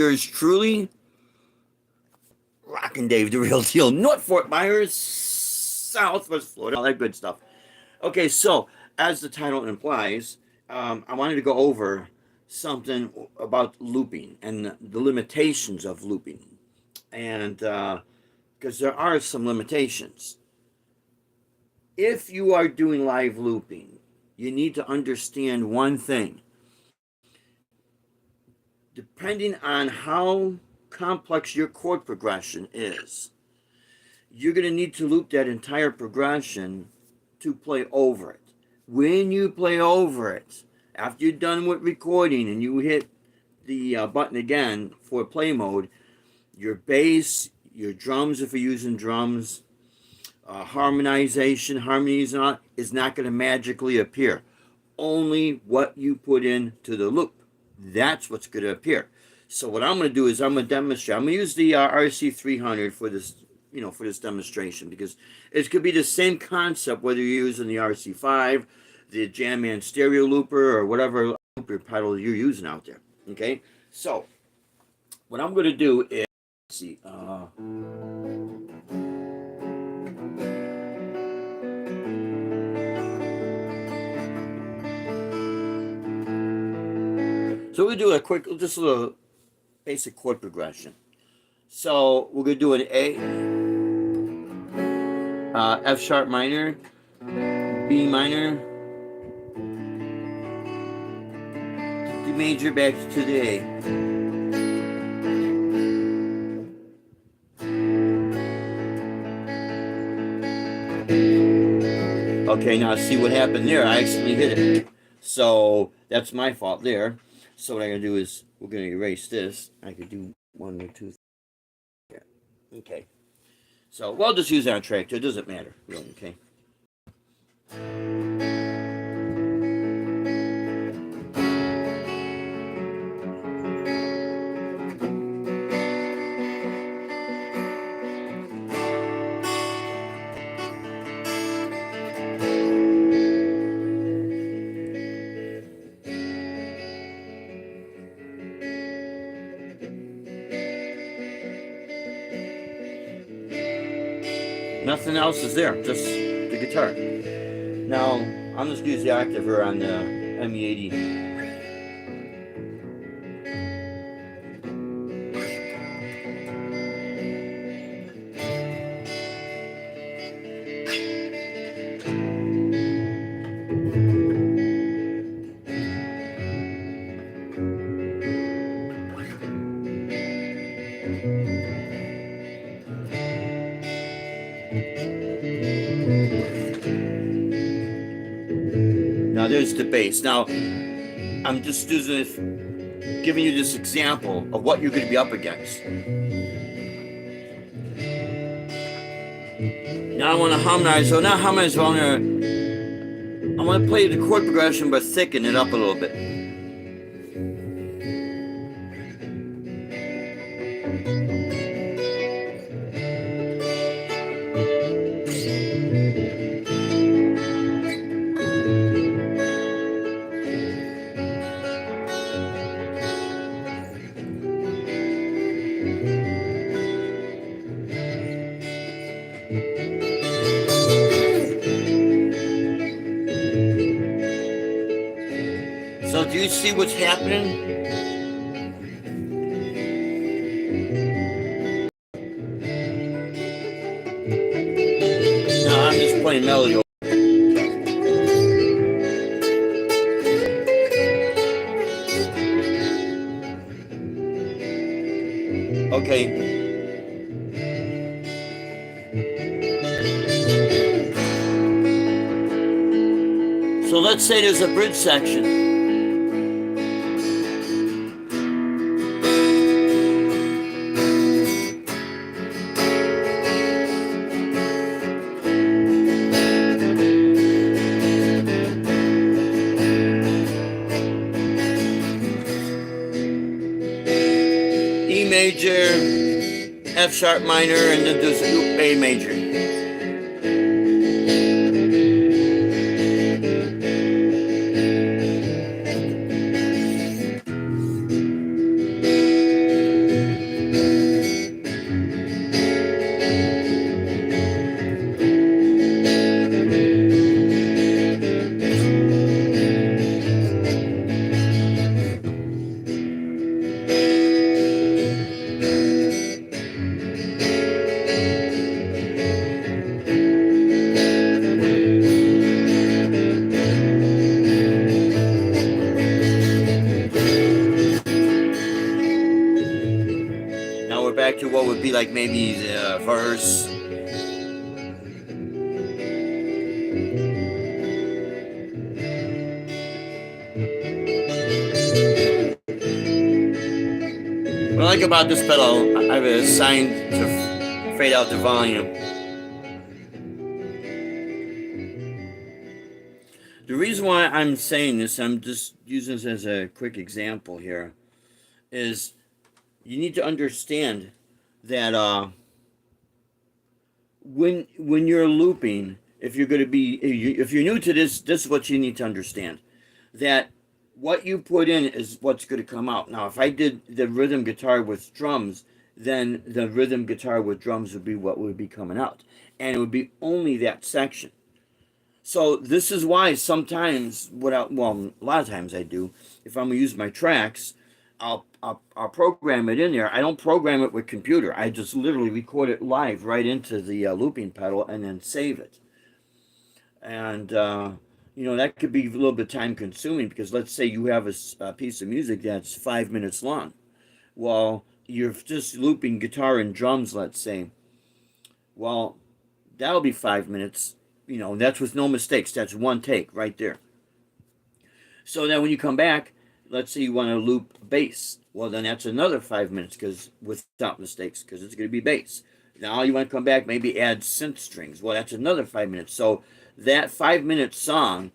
Yours truly, Rockin' Dave, the real deal, North Fort Myers, Southwest Florida, all that good stuff. Okay, so as the title implies, I wanted to go over something about looping and the limitations of looping, and because there are some limitations. If you are doing live looping, you need to understand one thing. Depending on how complex your chord progression is, you're going to need to loop that entire progression to play over it. When you play over it, after you're done with recording and you hit the button again for play mode, your bass, your drums, if you're using drums, harmonies and all, is not going to magically appear. Only what you put into the loop. That's what's going to appear. So what I'm going to do is I'm going to demonstrate. I'm going to use the RC300 for this, for this demonstration, because it could be the same concept whether you're using the RC5, the Jamman stereo looper, or whatever looper pedal you're using out there. Okay, so what I'm going to do is see. So we'll do a quick, just a little basic chord progression. So we're going to do an A, F sharp minor, B minor, D major back to the A. Okay, now see what happened there. I actually hit it. So that's my fault there. So what I'm going to do is we're going to erase this. I could do 1 or 2. Yeah. Okay. So we'll just use our track. It doesn't matter, really. Okay. Nothing else is there, just the guitar. Now, I'm just going to use the octave here on the ME80. Now there's the bass. Now I'm just giving you this example of what you're going to be up against. Now I want to harmonize. So not harmonize. I want to play the chord progression, but thicken it up a little bit. So do you see what's happening? No, I'm just playing melody. Okay. So let's say there's a bridge section. E major, F sharp minor, and then there's A major. we're back to what would be like maybe the verse. What I like about this pedal, I have it assigned to fade out the volume. The reason why I'm saying this, I'm just using this as a quick example here, is you need to understand that when you're looping, if you're going to be, if you're new to this, this is what you need to understand, that what you put in is what's going to come out. Now, if I did the rhythm guitar with drums, then the rhythm guitar with drums would be what would be coming out, and it would be only that section. So this is why sometimes, well, a lot of times I do, if I'm gonna use my tracks, I'll program it in there. I don't program it with computer. I just literally record it live right into the looping pedal and then save it. And you know, that could be a little bit time consuming, because let's say you have a piece of music that's 5 minutes long. Well, you're just looping guitar and drums, let's say. Well, that'll be 5 minutes. You know, that's with no mistakes. That's one take right there. So then when you come back, let's say you want to loop bass. Well, then that's another 5 minutes, because without mistakes, because it's going to be bass. Now you want to come back, maybe add synth strings. Well, that's another 5 minutes. So that 5 minute song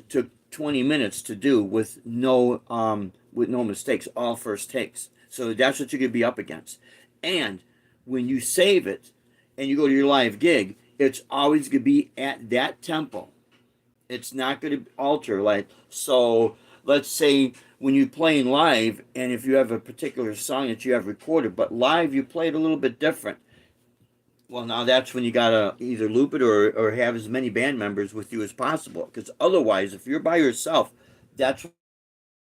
took 20 minutes to do with no mistakes, all first takes. So that's what you're going to be up against. And when you save it and you go to your live gig, it's always going to be at that tempo. It's not going to alter. Like, so let's say when you're playing live, and if you have a particular song that you have recorded, but live you play it a little bit different. Well, now that's when you got to either loop it or have as many band members with you as possible. Because otherwise, if you're by yourself, that's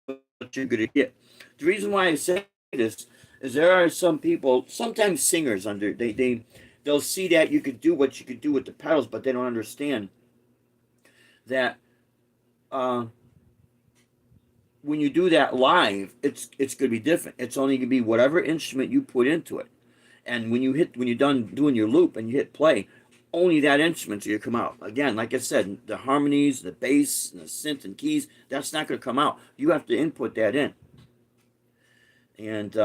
what you're going to get. The reason why I say this is there are some people, sometimes singers, they'll see that you could do what you could do with the pedals, but they don't understand that when you do that live, it's going to be different. It's only going to be whatever instrument you put into it. And when you're done doing your loop and you hit play, only that instrument's going to come out. Again, like I said, the harmonies, the bass, and the synth and keys, that's not going to come out. You have to input that in. And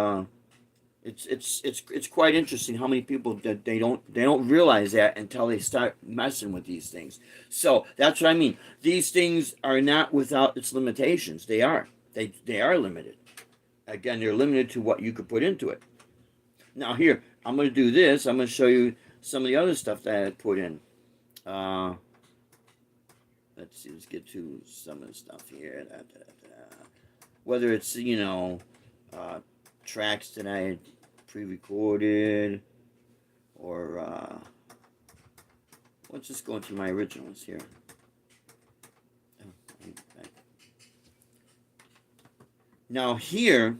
it's quite interesting how many people that they don't realize that until they start messing with these things. So that's what I mean. These things are not without its limitations. They are limited. Again, they're limited to what you could put into it. Now here, I'm going to do this. I'm going to show you some of the other stuff that I put in. Let's see. Let's get to some of the stuff here. Whether it's, you know, tracks that I pre-recorded, or let's just go into my originals here. Now here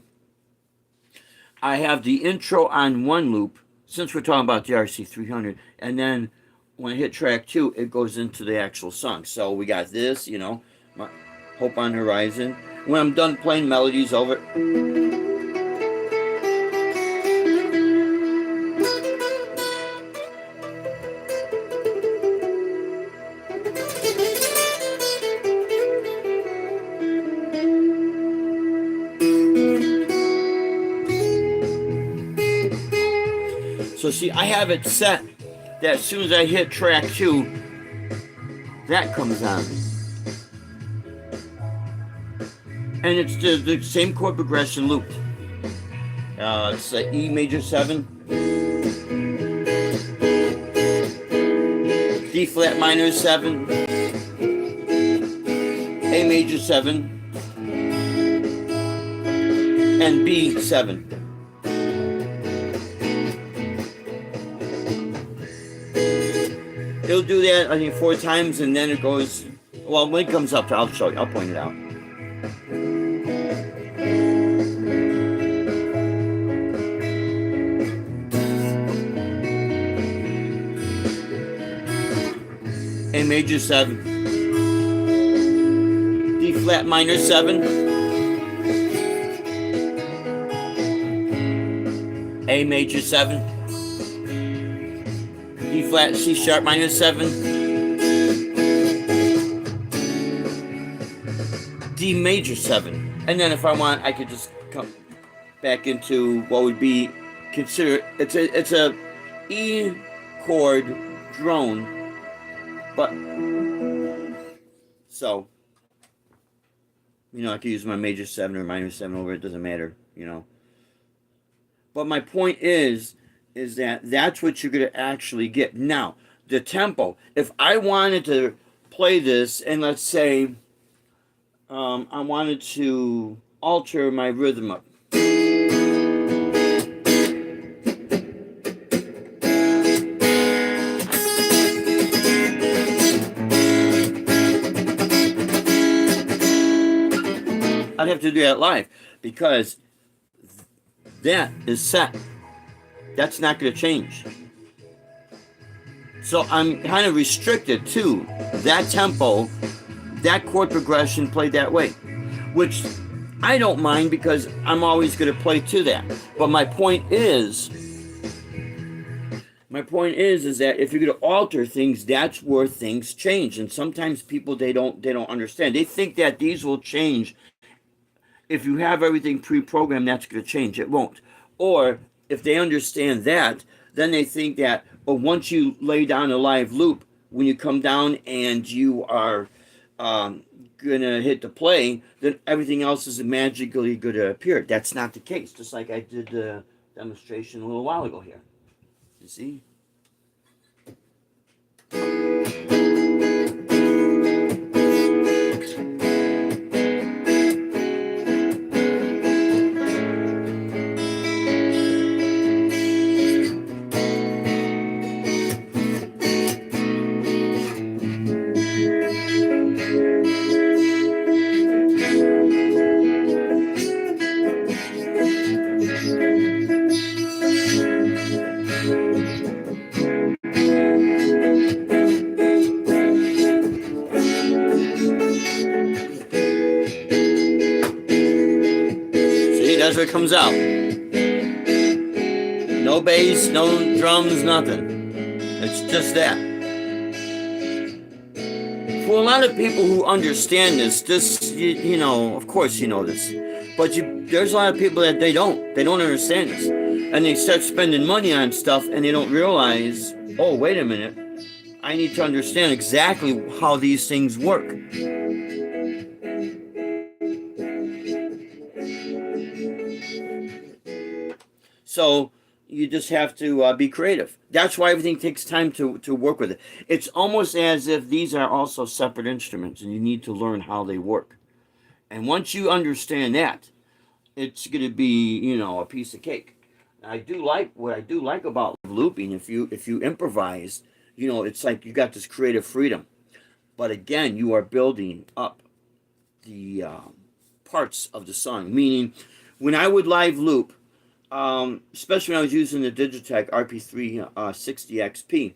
I have the intro on one loop, since we're talking about the RC300, and then when I hit track 2, it goes into the actual song. So we got this, you know, Hope on the Horizon. When I'm done playing melodies over it, so see, I have it set that as soon as I hit track 2, that comes on. And it's the same chord progression looped. It's E major 7, D flat minor 7, A major 7, and B 7. It'll do that, I think, 4 times, and then it goes. Well, when it comes up, I'll show you. I'll point it out. A major 7, D flat minor 7, A major 7, E flat, C sharp minor 7, D major 7. And then if I want, I could just come back into what would be considered, it's a E chord drone, but so I could use my major 7 or minor 7 over it, doesn't matter. But my point is that that's what you're going to actually get. Now, the tempo, if I wanted to play this and let's say I wanted to alter my rhythm up. I'd have to do that live because that is set. That's not going to change. So I'm kind of restricted to that tempo, that chord progression played that way, which I don't mind because I'm always going to play to that. But my point is that if you're going to alter things, that's where things change. And sometimes people they don't understand. They think that these will change. If you have everything pre-programmed, that's going to change. It won't. Or if they understand that, then they think that, once you lay down a live loop, when you come down and you are going to hit the play, then everything else is magically going to appear. That's not the case, just like I did the demonstration a little while ago here. You see? That's what comes out. No bass, no drums, nothing. It's just that. For a lot of people who understand this, of course you know this, but there's a lot of people that they don't understand this, and they start spending money on stuff, and they don't realize, oh, wait a minute, I need to understand exactly how these things work. So you just have to be creative. That's why everything takes time to work with it. It's almost as if these are also separate instruments and you need to learn how they work. And once you understand that, it's going to be, a piece of cake. What I do like about looping, if you improvise, it's like you got this creative freedom. But again, you are building up the parts of the song. Meaning, when I would live loop, especially when I was using the Digitech RP360 XP,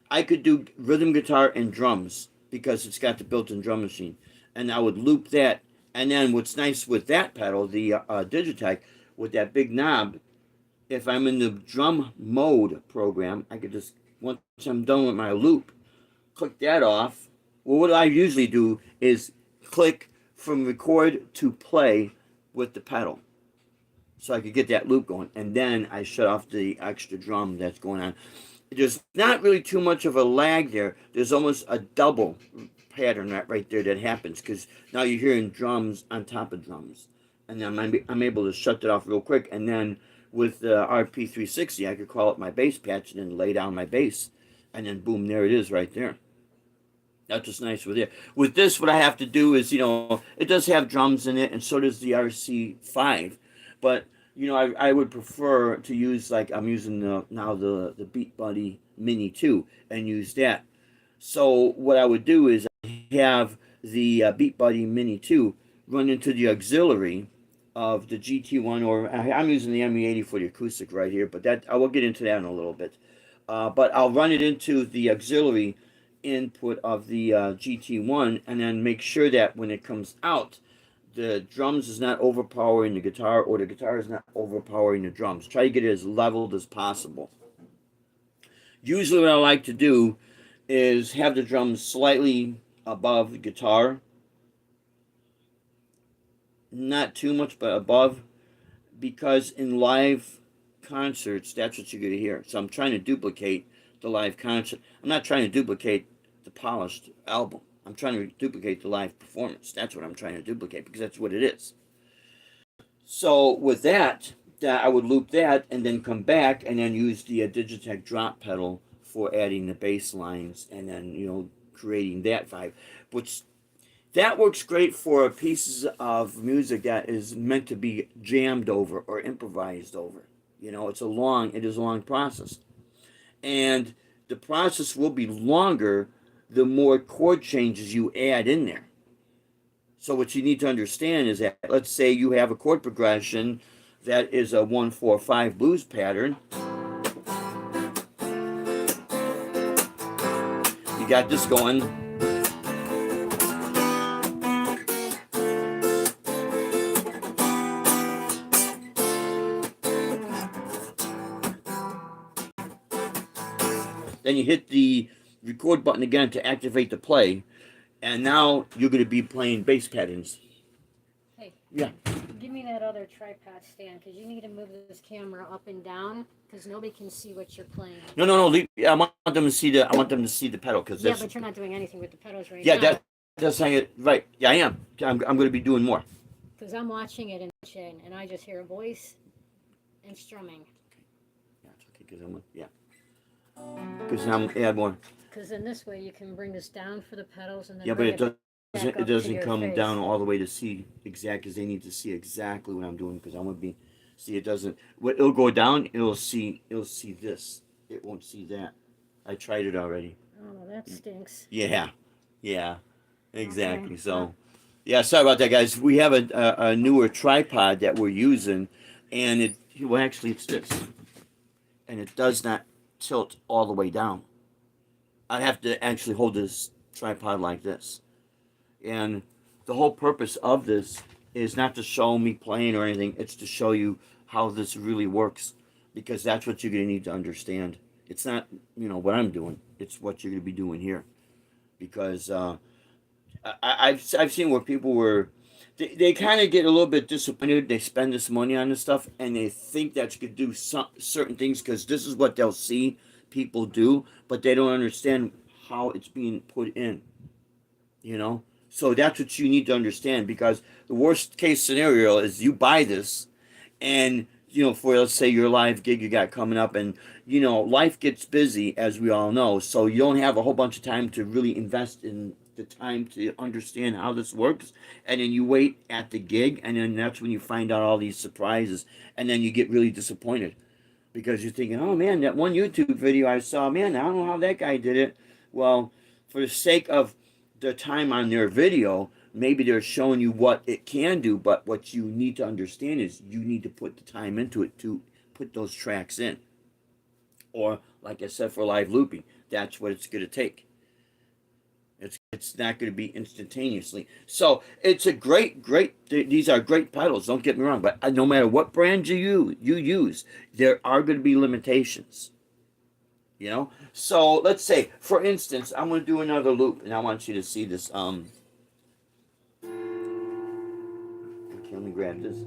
I could do rhythm guitar and drums because it's got the built-in drum machine, and I would loop that. And then what's nice with that pedal, the Digitech, with that big knob, if I'm in the drum mode program, I could just, once I'm done with my loop, click that off. Well, what I usually do is click from record to play with the pedal, so I could get that loop going, and then I shut off the extra drum that's going on. There's not really too much of a lag there. There's almost a double pattern right there that happens, because now you're hearing drums on top of drums, and then I'm able to shut that off real quick. And then with the RP360, I could call it my bass patch and then lay down my bass, and then boom, there it is right there. That's what's nice with it. With this, what I have to do is, it does have drums in it, and so does the RC5, but I would prefer to use, like I'm using now the Beat Buddy Mini 2 and use that. So what I would do is have the Beat Buddy Mini 2 run into the auxiliary of the GT1, or I'm using the ME80 for the acoustic right here, but that I will get into that in a little bit. But I'll run it into the auxiliary input of the GT1, and then make sure that when it comes out, the drums is not overpowering the guitar, or the guitar is not overpowering the drums. Try to get it as leveled as possible. Usually what I like to do is have the drums slightly above the guitar. Not too much, but above, because in live concerts, that's what you're going to hear. So I'm trying to duplicate the live concert. I'm not trying to duplicate the polished album. I'm trying to duplicate the live performance. That's what I'm trying to duplicate, because that's what it is. So with that, I would loop that and then come back and then use the Digitech drop pedal for adding the bass lines, and then, you know, creating that vibe. Which that works great for pieces of music that is meant to be jammed over or improvised over. You know, it is a long process. And the process will be longer the more chord changes you add in there. So what you need to understand is that, let's say you have a chord progression that is a 1-4-5 blues pattern. You got this going. Then you hit the record button again to activate the play, and now you're going to be playing bass patterns. Hey. Yeah. Give me that other tripod stand, because you need to move this camera up and down, because nobody can see what you're playing. No. I want them to see the. I want them to see the pedal, because yeah, but you're not doing anything with the pedals right yeah, now. that's saying it right. Yeah, I am. I'm going to be doing more. Because I'm watching it and I just hear a voice and strumming. Yeah, it's okay. Because I'm add more. Because in this way you can bring this down for the pedals and then Yeah, but bring it doesn't come face. down all the way to see exact, because they need to see exactly what I'm doing, because I'm gonna be see, it doesn't, what it'll go down, it'll see this, it won't see that. I tried it already. Oh, that stinks. Yeah, exactly. Okay. So yeah, sorry about that, guys. We have a newer tripod that we're using, and it's this, and it does not tilt all the way down. I have to actually hold this tripod like this. And the whole purpose of this is not to show me playing or anything, it's to show you how this really works. Because that's what you're going to need to understand. It's not, what I'm doing, it's what you're going to be doing here. Because I've seen where people they kind of get a little bit disappointed. They spend this money on this stuff, and they think that you could do certain things because this is what they'll see people do, but they don't understand how it's being put in. So that's what you need to understand, because the worst case scenario is you buy this, and for, let's say, your live gig you got coming up, and life gets busy, as we all know, so you don't have a whole bunch of time to really invest in the time to understand how this works, and then you wait at the gig, and then that's when you find out all these surprises, and then you get really disappointed because you're thinking, oh man, that one YouTube video I saw, man, I don't know how that guy did it. Well, for the sake of the time on their video, maybe they're showing you what it can do, but what you need to understand is you need to put the time into it to put those tracks in. Or, like I said, for live looping, that's what it's going to take. It's not going to be instantaneously. So it's a great. These are great pedals. Don't get me wrong, but no matter what brand you use, there are going to be limitations. So let's say, for instance, I'm going to do another loop, and I want you to see this. Okay, let me grab this.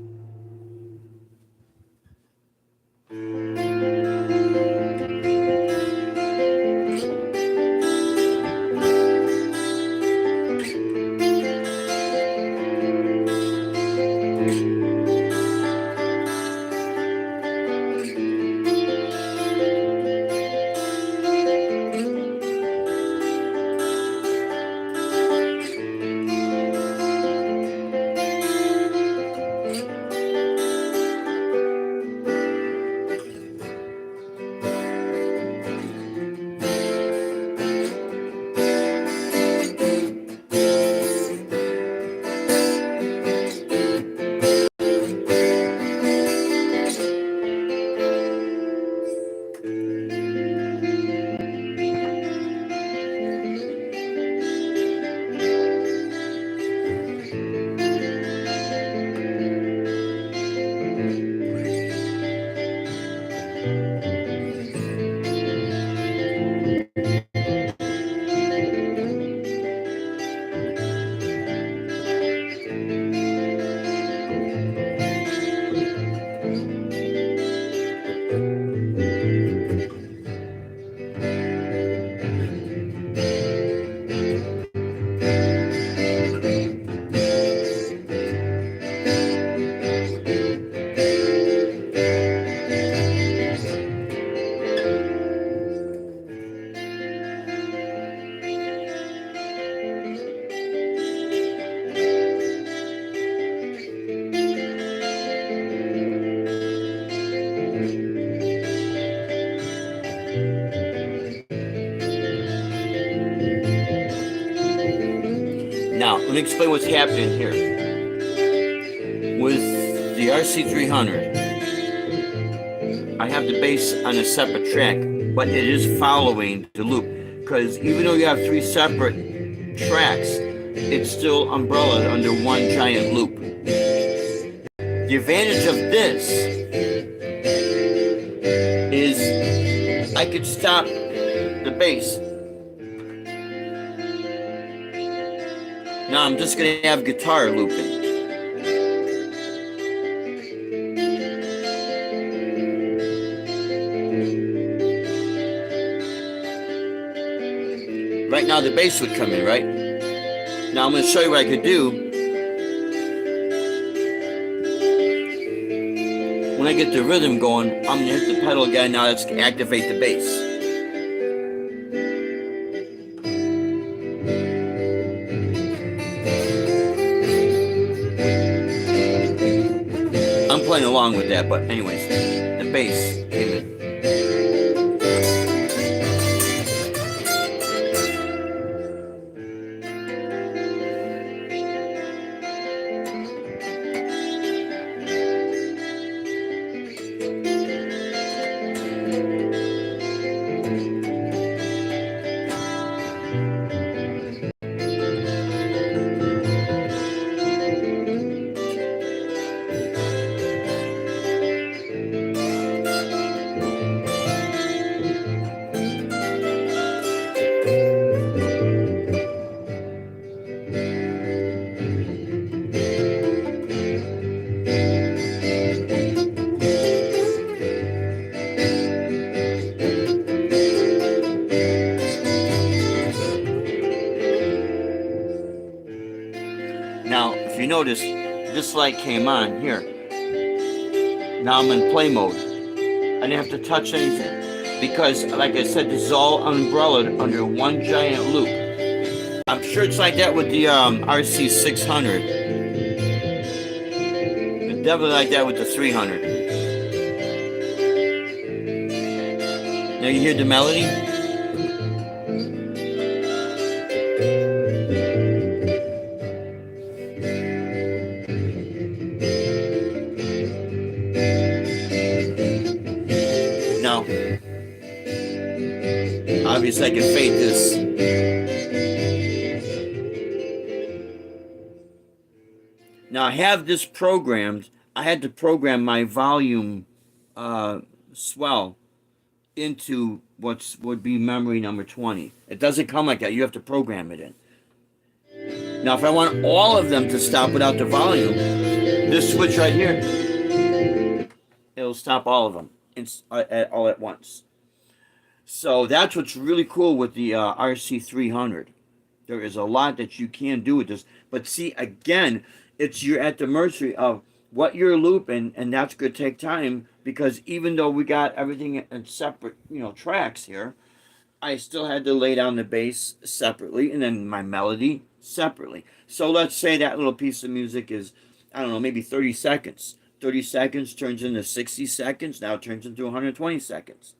let me explain what's happening here. With the RC300, I have the bass on a separate track, but it is following the loop. Because even though you have 3 separate tracks, it's still umbrellaed under one giant loop. The advantage of this is I could stop the bass. Now I'm just going to have guitar looping. Right now the bass would come in, right? Now I'm going to show you what I could do. When I get the rhythm going, I'm going to hit the pedal again. Now let's activate the bass. I'm playing along with that, but anyways, the bass came in. Now, if you notice, this light came on here. Now I'm in play mode. I didn't have to touch anything because, like I said, this is all umbrellaed under one giant loop. I'm sure it's like that with the RC600. It's definitely like that with the 300. Now you hear the melody? Now, obviously I can fade this. Now I have this programmed. I had to program my volume swell into what would be memory number 20. It doesn't come like that. You have to program it in. Now if I want all of them to stop without the volume, this switch right here, it'll stop all of them all at once. So that's what's really cool with the RC300. There is a lot that you can do with this. But see, again, you're at the mercy of what you're looping, and that's going to take time because even though we got everything in separate, tracks here, I still had to lay down the bass separately and then my melody separately. So let's say that little piece of music is, I don't know, maybe 30 seconds. 30 seconds turns into 60 seconds. Now it turns into 120 seconds.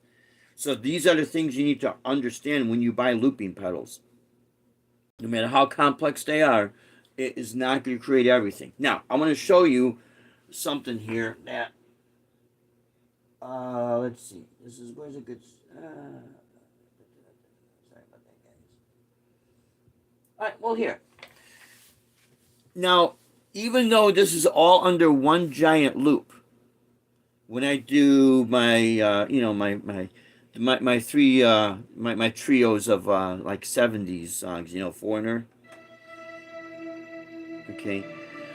So these are the things you need to understand when you buy looping pedals. No matter how complex they are, it is not going to create everything. Now, I'm going to show you something here that, let's see. Where's a good, sorry about that, guys. All right, well, here. Now, even though this is all under one giant loop, when I do my, my three, my trios of like 70s songs, Foreigner. Okay,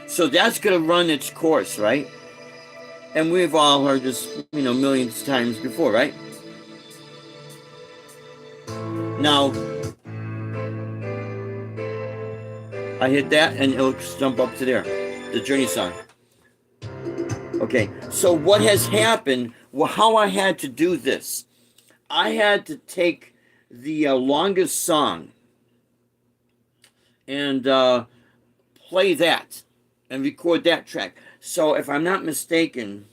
so that's gonna run its course, right? And we've all heard this, millions of times before, right? Now, I hit that and it'll jump up to there, the Journey song. Okay, so what has happened, how I had to do this, I had to take the longest song and play that and record that track. So if I'm not mistaken,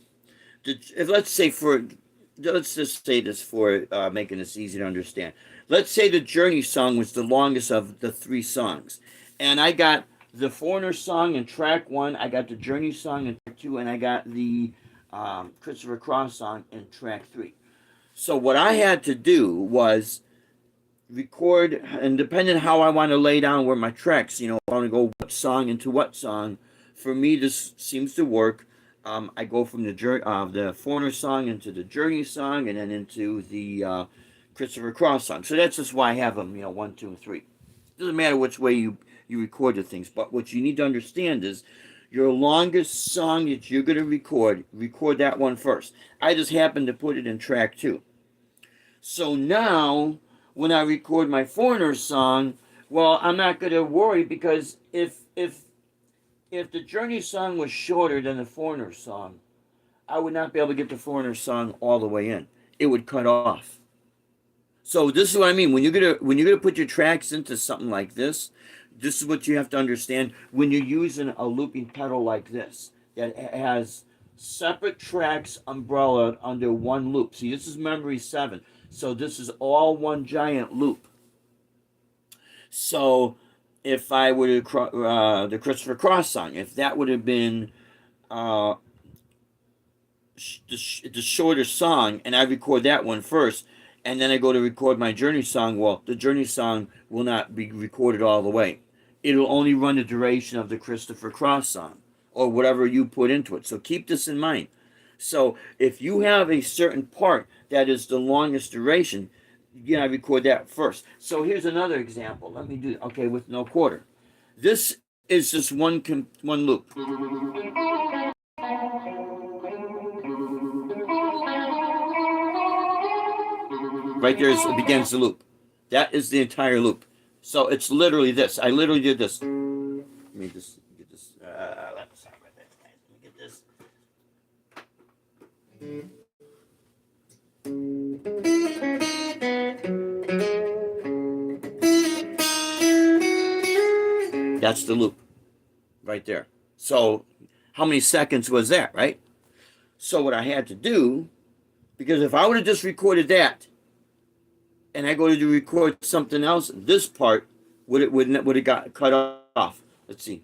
let's just say this for making this easy to understand. Let's say the Journey song was the longest of the 3 songs. And I got the Foreigner song in track 1, I got the Journey song in track 2, and I got the Christopher Cross song in track 3. So what I had to do was record, and depending on how I want to lay down where my tracks, I want to go what song into what song. For me, this seems to work. I go from the Foreigner song into the Journey song, and then into the Christopher Cross song. So that's just why I have them, 1, 2, and 3. Doesn't matter which way you record the things, but what you need to understand is your longest song that you're going to record that one first. I just happened to put it in track 2. So now, when I record my Foreigner song, well, I'm not going to worry, because if the Journey song was shorter than the Foreigner song, I would not be able to get the Foreigner song all the way in. It would cut off. So this is what I mean. When you're gonna put your tracks into something like this is what you have to understand when you're using a looping pedal like this that has separate tracks umbrella under one loop. See, this is memory 7. So this is all one giant loop. So if I were to the Christopher Cross song, if that would have been the shorter song, and I record that one first, and then I go to record my Journey song, well, the Journey song will not be recorded all the way. It'll only run the duration of the Christopher Cross song, or whatever you put into it. So keep this in mind. So if you have a certain part that is the longest duration, I record that first. So here's another example. Let me do it. Okay, with no quarter. This is just one loop. Right there begins the loop. That is the entire loop. So it's literally this. I literally did this. Let me just get this. Let me get this. That's the loop right there. So how many seconds was that, right? So what I had to do, because if I would have just recorded that, and I go to record something else, this part would have got cut off. Let's see.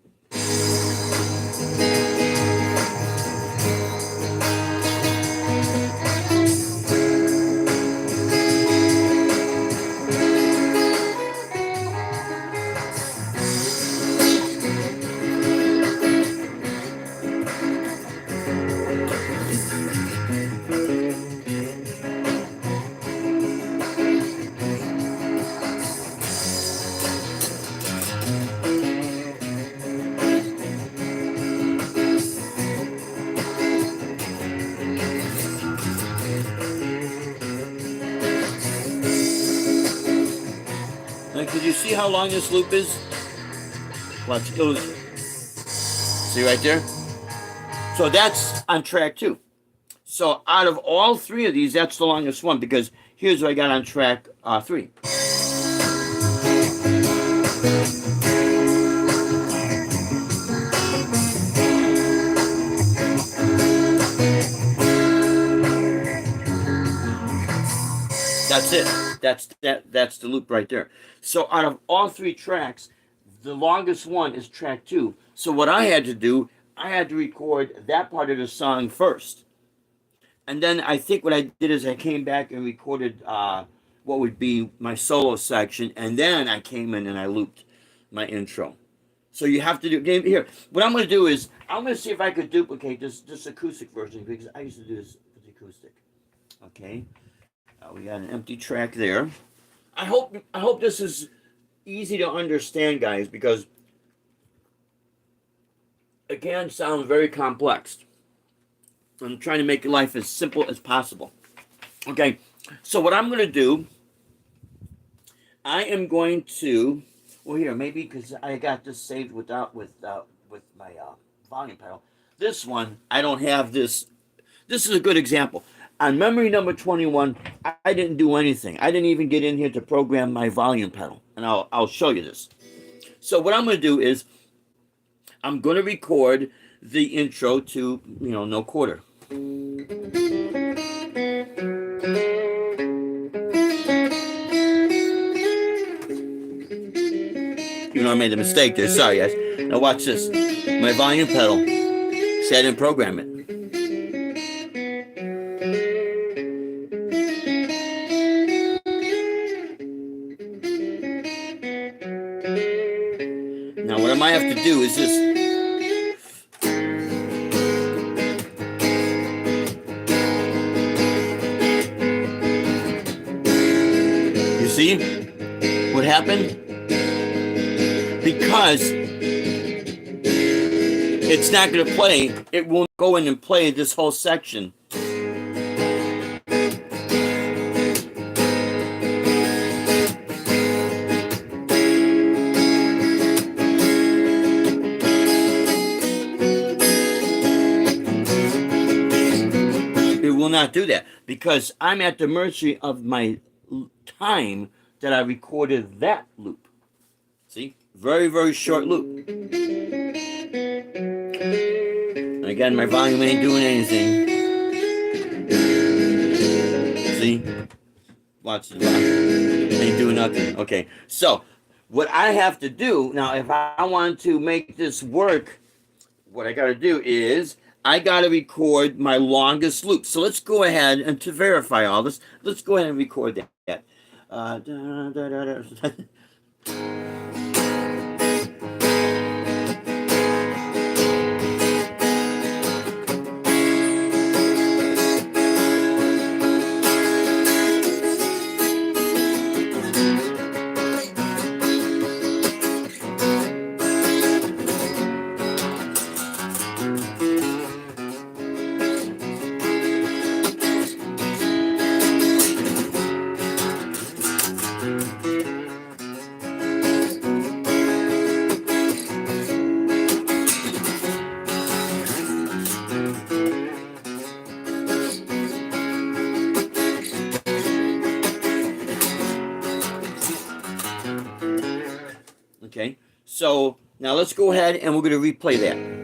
Did you see how long this loop is? Let's go. See right there? So that's on track 2. So out of all 3 of these, that's the longest one, because here's what I got on track 3. That's it. That's the loop right there. So out of all 3 tracks, the longest one is track 2. So what I had to do, I had to record that part of the song first. And then I think what I did is I came back and recorded what would be my solo section, and then I came in and I looped my intro. So you have to do here. What I'm going to do is I'm going to see if I could duplicate this acoustic version, because I used to do this with the acoustic. Okay. We got an empty track there. I hope this is easy to understand, guys, because again, sounds very complex. I'm trying to make life as simple as possible. Okay, so what I'm going to do, I am going to, well, here, maybe because I got this saved with my volume pedal. This one, I don't have this. This is a good example. On memory number 21, I didn't do anything. I didn't even get in here to program my volume pedal. And I'll show you this. So what I'm going to do is I'm going to record the intro to, no quarter. Even though I made a mistake there. Sorry, guys. Now watch this. My volume pedal. See, I didn't program it. Now what I might have to do is this. You see what happened? Because it's not going to play, it won't go in and play this whole section. It will not do that because I'm at the mercy of my time that I recorded that loop. See? Very, very short loop. And again, my volume ain't doing anything. See? Watch the volume. Ain't doing nothing. Okay. So, what I have to do, now if I want to make this work, what I got to do is I got to record my longest loop. So let's go ahead and to verify all this, let's go ahead and record that. Okay, so now let's go ahead and we're going to replay that.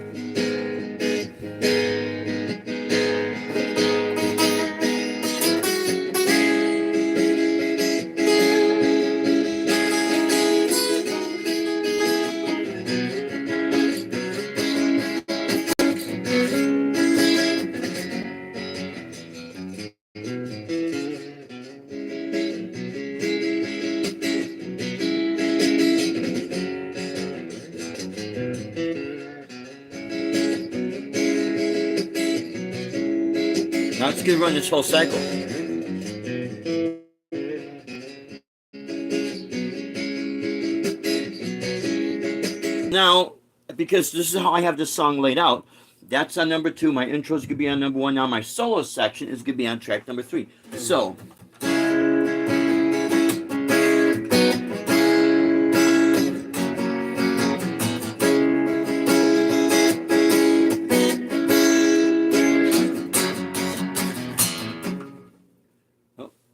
Now it's going to run this whole cycle. Now, because this is how I have this song laid out, that's on number 2. My intro is going to be on number 1. Now my solo section is going to be on track number 3. So,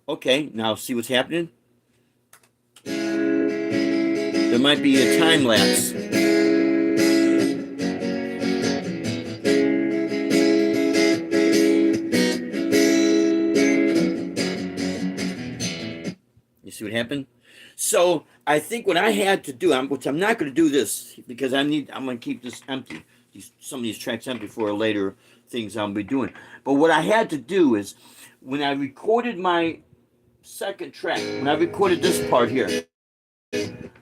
okay, now see what's happening? There might be a time lapse. You see what happened? So I think what I had to do, which I'm not going to do this because I'm going to keep this empty. Some of these tracks empty for later things I'll be doing. But what I had to do is when I recorded my second track, when I recorded this part here,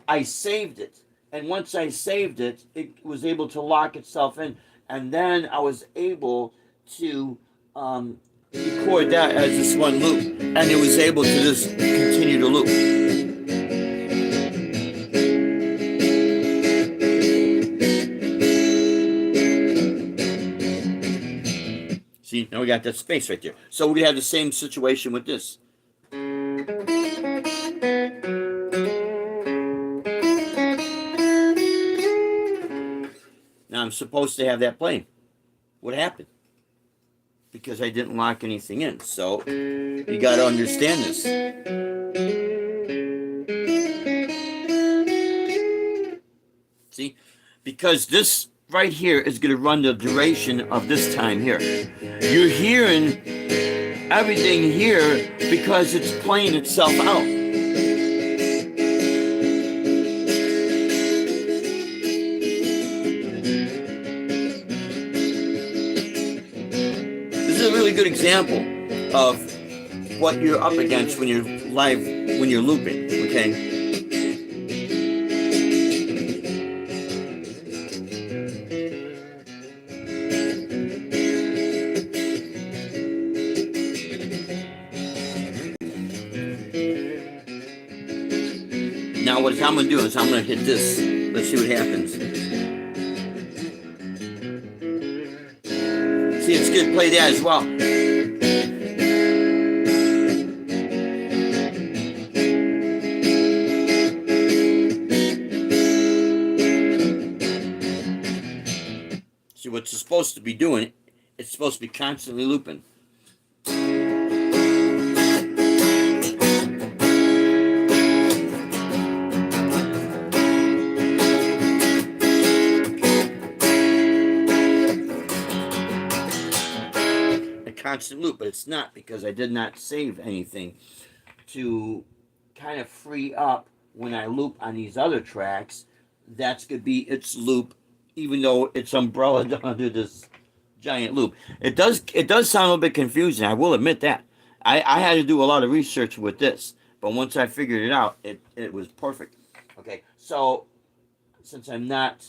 I saved it. And once I saved it, it was able to lock itself in. And then I was able to record that as this one loop. And it was able to just continue to loop. See, now we got that space right there. So we have the same situation with this. Now I'm supposed to have that playing. What happened? Because I didn't lock anything in. So you got to understand this. See? Because this right here is going to run the duration of this time here. You're hearing everything here because it's playing itself out. good example of what you're up against when you're live, when you're looping, okay? Now what I'm going to do is I'm going to hit this. Let's see what happens. See, it's good to play that as well. See, what it's supposed to be doing, it's supposed to be constantly looping. Constant loop, but it's not, because I did not save anything to kind of free up when I loop on these other tracks. That's gonna be its loop, even though it's umbrellaed under this giant loop. It does sound a little bit confusing, I will admit that. I had to do a lot of research with this, but once I figured it out, it was perfect. Okay, so since I'm not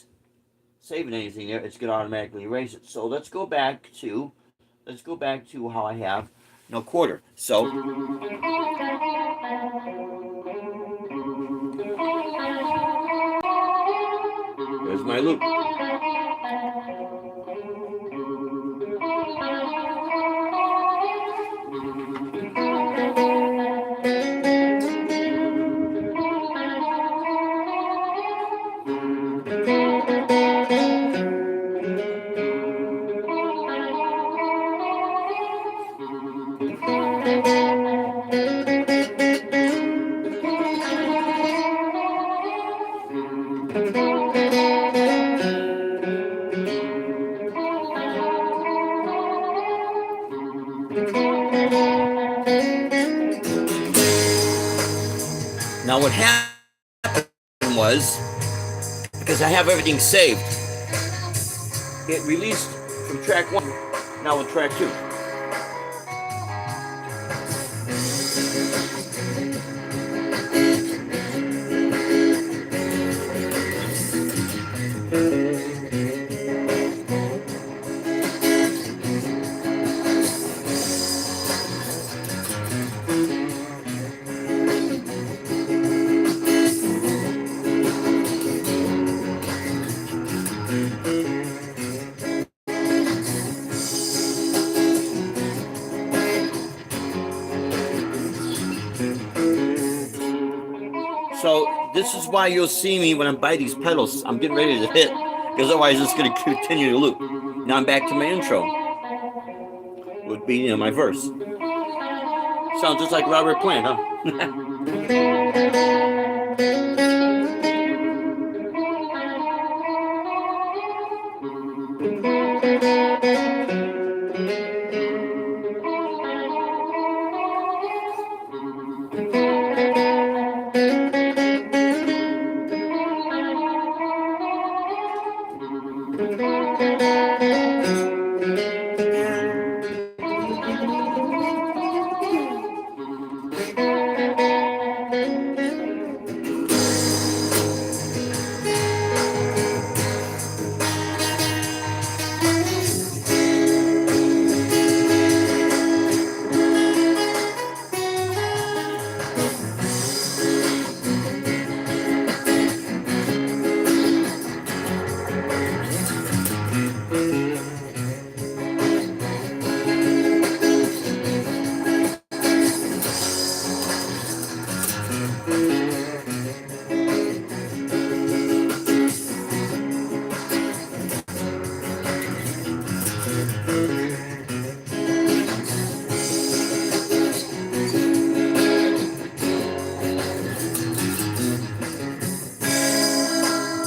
saving anything there, it's gonna automatically erase it. So let's go back to how I have no quarter. So there's my loop. Now what happened was, because I have everything saved, it released from track 1, now with track 2. So this is why you'll see me when I'm by these pedals, I'm getting ready to hit, because otherwise it's going to continue to loop. Now I'm back to my intro. Would be my verse. Sounds just like Robert Plant, huh?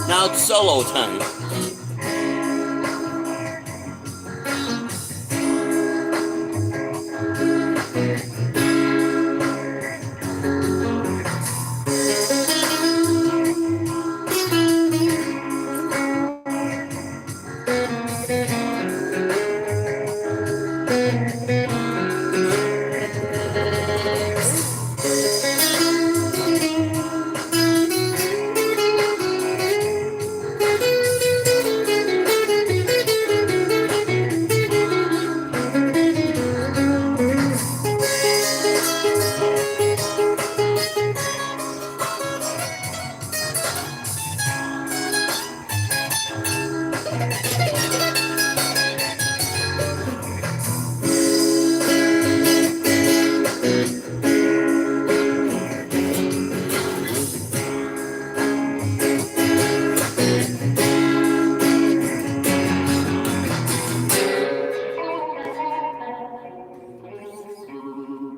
Now it's solo time.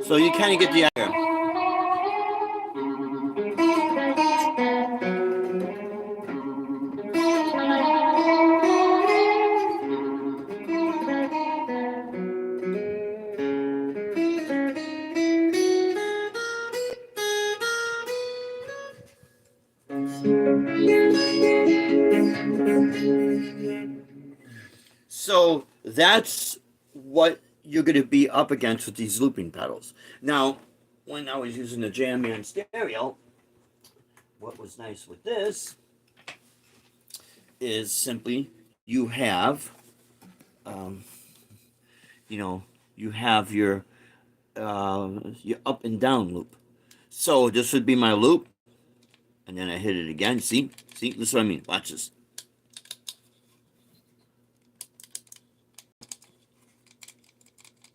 So you kind of get the idea. So that's what you're going to be up against with these looping pedals. Now, when I was using the Jam-Man stereo, what was nice with this is simply you have, um, you have your up and down loop. So this would be my loop, and then I hit it again. See, this is what I mean. Watch this.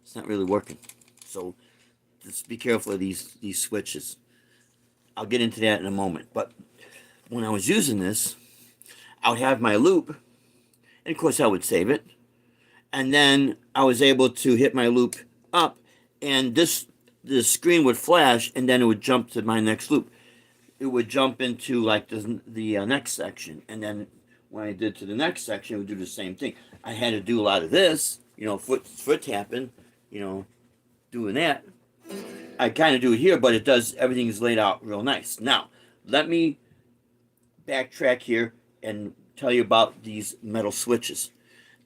It's not really working. So just be careful of these switches. I'll get into that in a moment. But when I was using this, I would have my loop, and of course I would save it. And then I was able to hit my loop up, and the screen would flash, and then it would jump to my next loop. It would jump into like the next section, and then when I did to the next section, it would do the same thing. I had to do a lot of this, foot tapping, doing that. I kind of do it here, but it does, everything is laid out real nice. Now, let me backtrack here and tell you about these metal switches.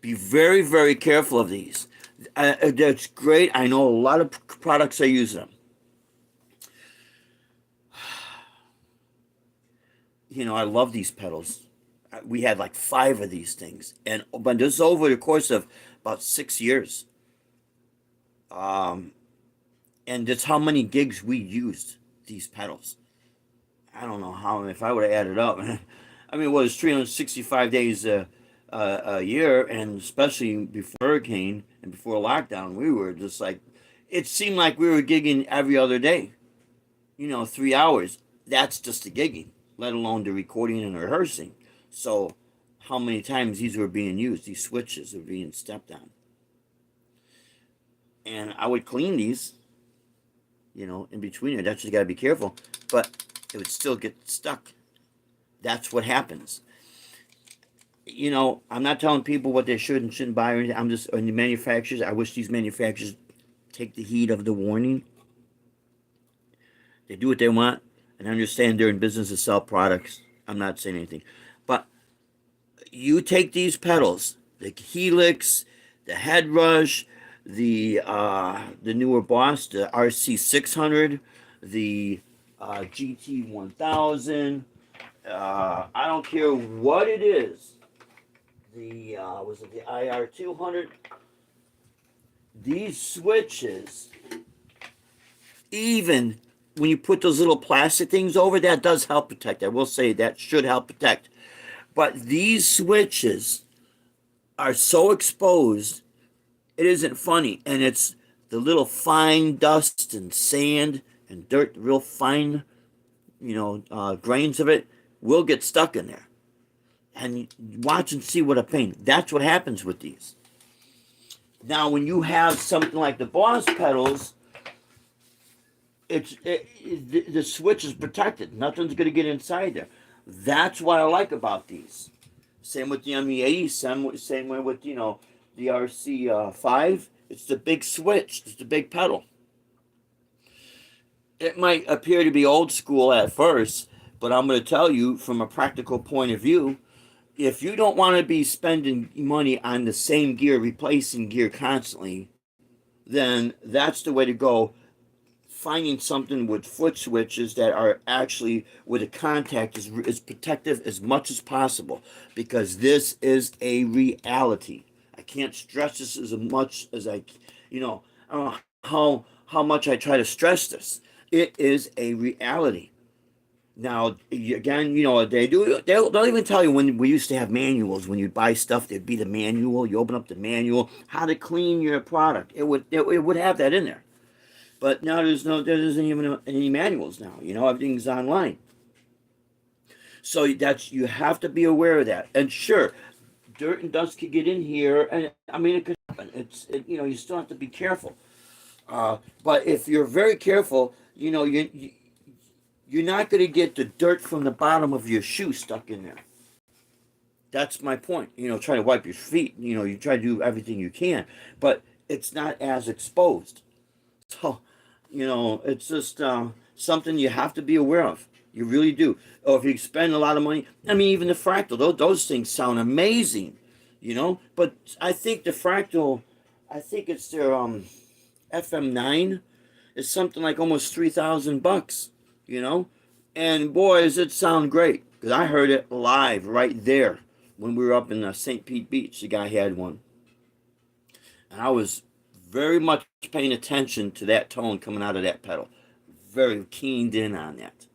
Be very, very careful of these. That's great. I know a lot of products are using them. I love these pedals. We had like 5 of these things, but this is over the course of about 6 years. And that's how many gigs we used these pedals. I don't know how, if I would have added up. I mean, it was 365 days a year, and especially before hurricane and before lockdown, we were just like, it seemed like we were gigging every other day. 3 hours. That's just the gigging, let alone the recording and rehearsing. So how many times these were being used, these switches were being stepped on. And I would clean these, in between it. That's just got to be careful. But it would still get stuck. That's what happens. I'm not telling people what they should and shouldn't buy or anything. I'm just, and the manufacturers, I wish these manufacturers take the heed of the warning. They do what they want, and I understand they're in business to sell products. I'm not saying anything. But you take these pedals, the Helix, the Head Rush, the newer Boss, the RC600, the GT1000. I don't care what it is. The was it the IR200? These switches, even when you put those little plastic things over, that does help protect. I will say that should help protect. But these switches are so exposed, it isn't funny. And it's the little fine dust and sand and dirt, real fine, grains of it will get stuck in there. And watch and see what a pain. That's what happens with these. Now, when you have something like the Boss pedals, the switch is protected. Nothing's going to get inside there. That's what I like about these. Same with the ME80. Same way with the RC5. It's the big switch. It's the big pedal. It might appear to be old school at first, but I'm going to tell you from a practical point of view, if you don't want to be spending money on the same gear, replacing gear constantly, then that's the way to go. finding something with foot switches that are actually where the contact is protective as much as possible, because this is a reality. I can't stress this as much as I don't know how much I try to stress this. It is a reality. Now, again, they'll even tell you, when we used to have manuals, when you buy stuff, there'd be the manual. You open up the manual, how to clean your product. It would have that in there. But now there isn't even any manuals now. Everything's online. So you have to be aware of that. And sure, dirt and dust could get in here, and I mean, it could happen. You still have to be careful. But if you're very careful, you're not going to get the dirt from the bottom of your shoe stuck in there. That's my point. Try to wipe your feet. You try to do everything you can, but it's not as exposed. So, it's just something you have to be aware of. You really do. Or if you spend a lot of money, I mean, even the fractal, those things sound amazing, But I think the fractal, I think it's their FM9 is something like almost $3,000, you know. And boy, does it sound great, because I heard it live right there when we were up in St. Pete Beach. The guy had one, and I was very much paying attention to that tone coming out of that pedal, very keened in on that.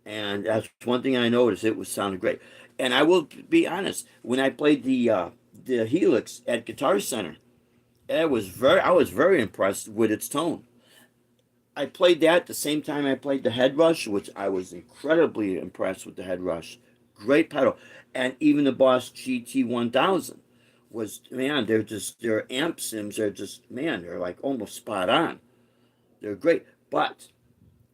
And that's one thing I noticed. It was sounding great. And I will be honest, when I played the Helix at Guitar Center, I was very impressed with its tone. I played that at the same time I played the Head Rush, which I was incredibly impressed with the Head Rush. Great pedal. And even the Boss GT1000 was, man, their amp sims are just, man, they're like almost spot on. They're great. But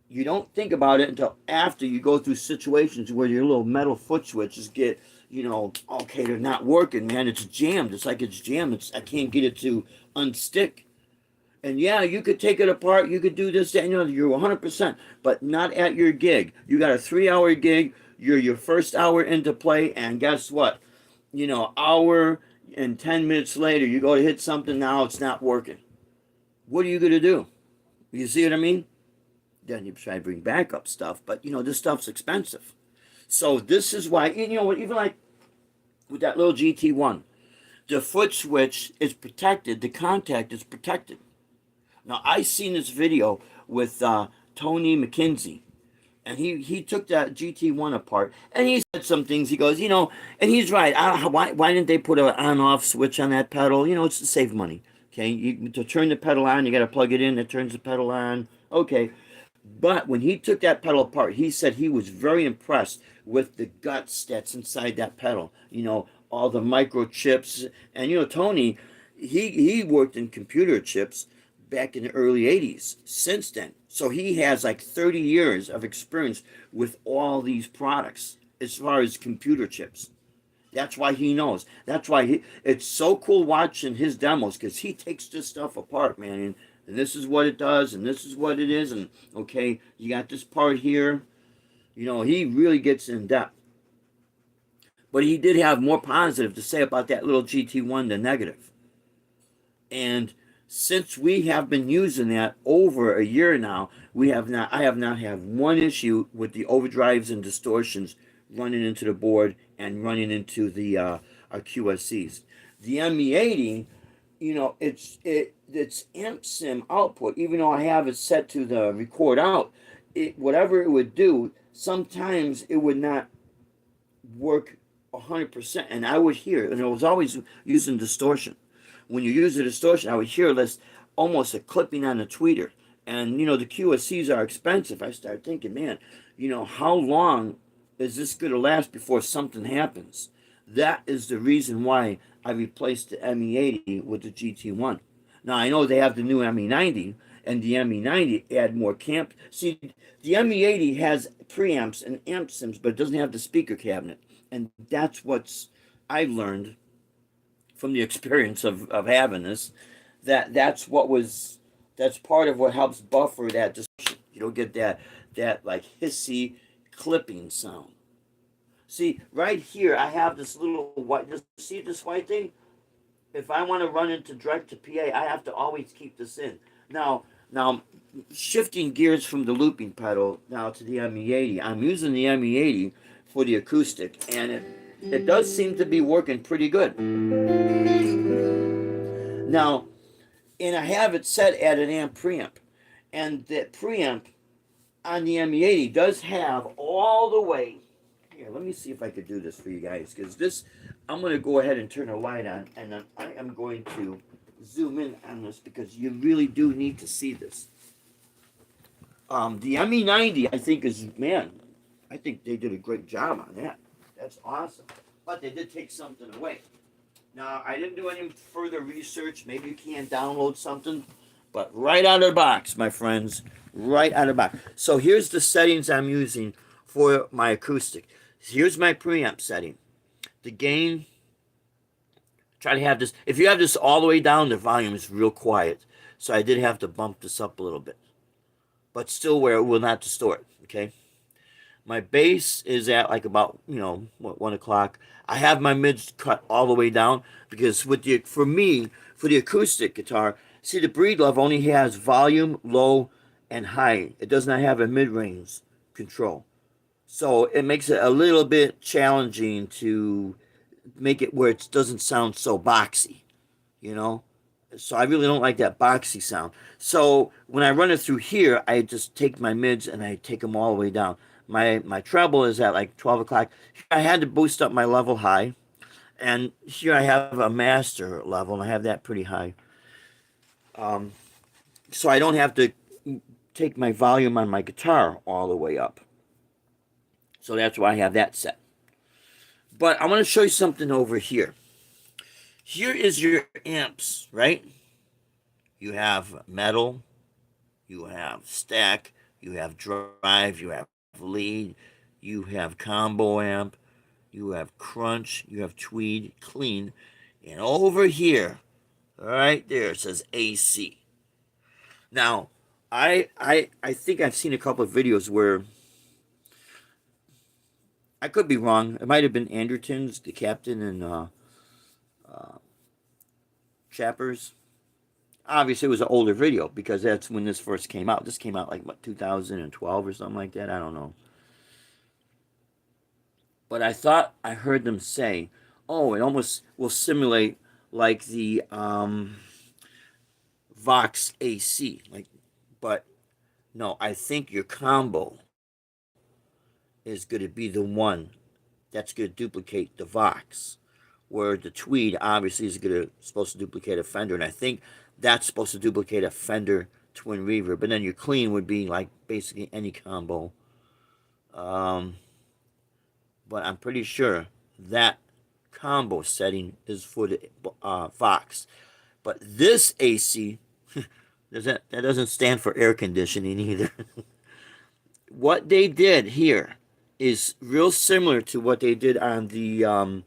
you don't think about it until after you go through situations where your little metal foot switches get, okay, they're not working, man. It's jammed. It's like it's jammed. I can't get it to unstick. And yeah, you could take it apart. You could do this, that, you're 100%, but not at your gig. You got a 3-hour gig. You're your first hour into play, and guess what? Hour and 10 minutes later, you go to hit something. Now it's not working. What are you going to do? You see what I mean? Then you try to bring backup stuff, but this stuff's expensive. So this is why, even like with that little GT1, the foot switch is protected. The contact is protected. Now, I seen this video with Tony McKenzie, and he took that GT1 apart, and he said some things. He goes, and he's right. Why didn't they put an on-off switch on that pedal? It's to save money. Okay, to turn the pedal on, you got to plug it in. It turns the pedal on. Okay, but when he took that pedal apart, he said he was very impressed with the guts that's inside that pedal. All the microchips, and Tony, he worked in computer chips back in the early 80s since then. So he has like 30 years of experience with all these products as far as computer chips. That's why he knows. That's why it's so cool watching his demos, because he takes this stuff apart, man. And this is what it does, and this is what it is, and okay, you got this part here. He really gets in depth. But he did have more positive to say about that little GT1 than negative. And since we have been using that over a year now, I have not had one issue with the overdrives and distortions running into the board and running into the our QSCs. The ME80, it's amp sim output, even though I have it set to the record out, whatever it would do, sometimes it would not work 100%, and I would hear, and I was always using distortion. When you use the distortion, I would hear this almost a clipping on the tweeter. And the QSCs are expensive. I started thinking, man, how long is this going to last before something happens? That is the reason why I replaced the ME80 with the GT1. Now, I know they have the new ME90, and the ME90 add more camp. See, the ME80 has preamps and amp sims, but it doesn't have the speaker cabinet. And that's what's I learned from the experience of having this, that's part of what helps buffer that distortion. You don't get that like hissy clipping sound. See, right here, I have this little white, see this white thing? If I want to run into direct to PA, I have to always keep this in. Now, Now, shifting gears from the looping pedal now to the ME80. I'm using the ME80 for the acoustic, and it does seem to be working pretty good. Now, and I have it set at an amp preamp, and that preamp on the ME80 does have all the way. Here, let me see if I could do this for you guys, because this, I'm going to go ahead and turn the light on, and then I am going to zoom in on this because you really do need to see this. The ME90, I think, is, man, I think they did a great job on that. That's awesome. But they did take something away. Now, I didn't do any further research. Maybe you can download something. But right out of the box, my friends, right out of the box. So here's the settings I'm using for my acoustic. Here's my preamp setting. The gain, try to have this, if you have this all the way down, the volume is real quiet. So I did have to bump this up a little bit. But still where it will not distort, okay? My bass is at like about, 1 o'clock. I have my mids cut all the way down because for the acoustic guitar, see, the Breed Love only has volume, low, and high. It does not have a mid-range control. So it makes it a little bit challenging to make it where it doesn't sound so boxy, So I really don't like that boxy sound. So when I run it through here, I just take my mids and I take them all the way down. My treble is at like 12 o'clock. I had to boost up my level high. And here I have a master level, and I have that pretty high. So I don't have to take my volume on my guitar all the way up. So that's why I have that set. But I want to show you something over here. Here is your amps, right? You have metal, you have stack, you have drive, you have lead, you have combo amp, you have crunch, you have tweed, clean, and over here, right there, it says AC. Now, I think I've seen a couple of videos where, I could be wrong, it might have been Anderton's, the Captain, and Chappers. Obviously, it was an older video because that's when this first came out. This came out like, what, 2012 or something like that? I don't know. But I thought I heard them say, oh, it almost will simulate like the Vox AC. But no, I think your combo is going to be the one that's going to duplicate the Vox. Where the tweed obviously is supposed to duplicate a Fender, and I think that's supposed to duplicate a Fender twin reverb. But then your clean would be like basically any combo. But I'm pretty sure that combo setting is for the Vox. But this AC, that doesn't stand for air conditioning either. What they did here is real similar to what they did on the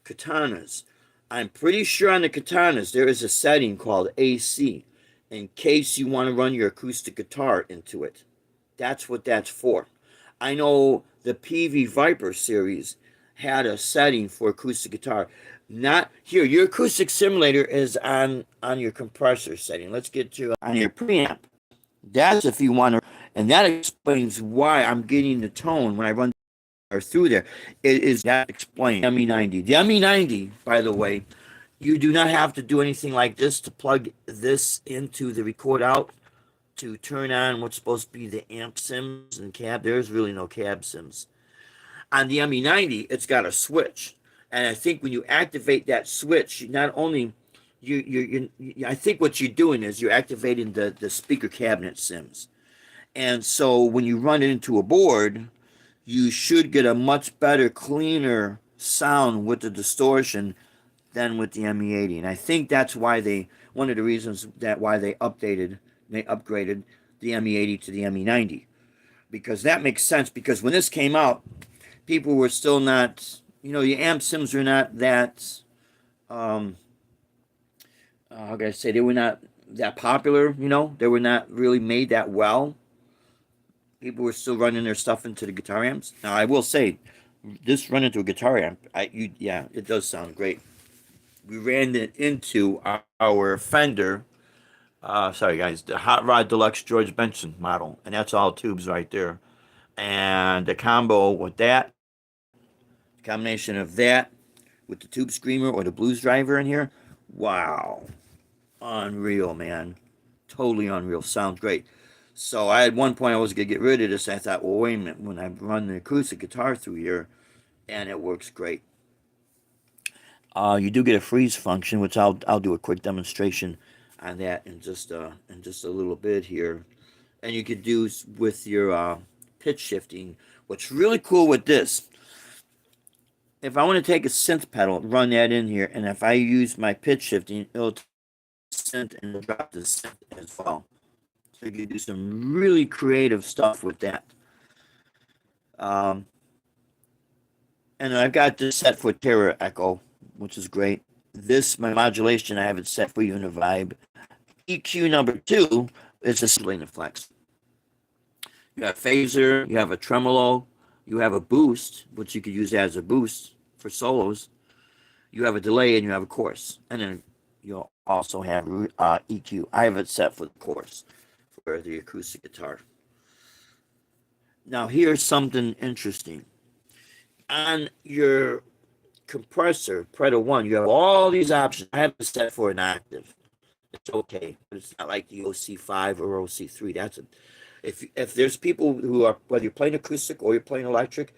Katanas. I'm pretty sure on the Katanas there is a setting called AC in case you want to run your acoustic guitar into it. That's what that's for. I know the PV Viper series had a setting for acoustic guitar. Not here. Your acoustic simulator is on your compressor setting. Let's get to on your preamp. That's if you want to, and that explains why I'm getting the tone when I run through there. It is that explained. ME90. The ME90, by the way, you do not have to do anything like this to plug this into the record out to turn on what's supposed to be the amp sims and cab. There's really no cab sims. On the ME90, it's got a switch. And I think when you activate that switch, not only I think what you're doing is you're activating the speaker cabinet sims. And so when you run it into a board, you should get a much better, cleaner sound with the distortion than with the ME80. And I think that's why one of the reasons why they upgraded the ME80 to the ME90. Because that makes sense, because when this came out, people were still not, the amp sims are not that, how can I say, they were not that popular, they were not really made that well. People were still running their stuff into the guitar amps. Now, I will say, this run into a guitar amp, it does sound great. We ran it into our Fender Sorry guys, the Hot Rod Deluxe George Benson model, and that's all tubes right there. And the combo with that, combination of that with the Tube Screamer or the Blues Driver in here, wow, unreal, man, totally unreal. Sounds great. So I at one point I was gonna get rid of this. I thought, well, wait a minute, when I run the acoustic guitar through here, and it works great. You do get a freeze function, which I'll do a quick demonstration on that in just a little bit here. And you could do with your pitch shifting. What's really cool with this, if I want to take a synth pedal, run that in here, and if I use my pitch shifting, it'll synth and drop the synth as well. So you can do some really creative stuff with that. Um, and I've got this set for Terra Echo, which is great. This, my modulation, I have it set for Univibe. EQ number 2 is a cylinder flex. You have phaser, you have a tremolo, you have a boost, which you could use as a boost for solos. You have a delay and you have a chorus. And then you'll also have EQ. I have it set for the chorus for the acoustic guitar. Now here's something interesting. On your compressor, Predator 1, you have all these options. I have it set for an octave. It's okay, but it's not like the OC5 or OC3. That's a, if there's people who are, whether you're playing acoustic or you're playing electric,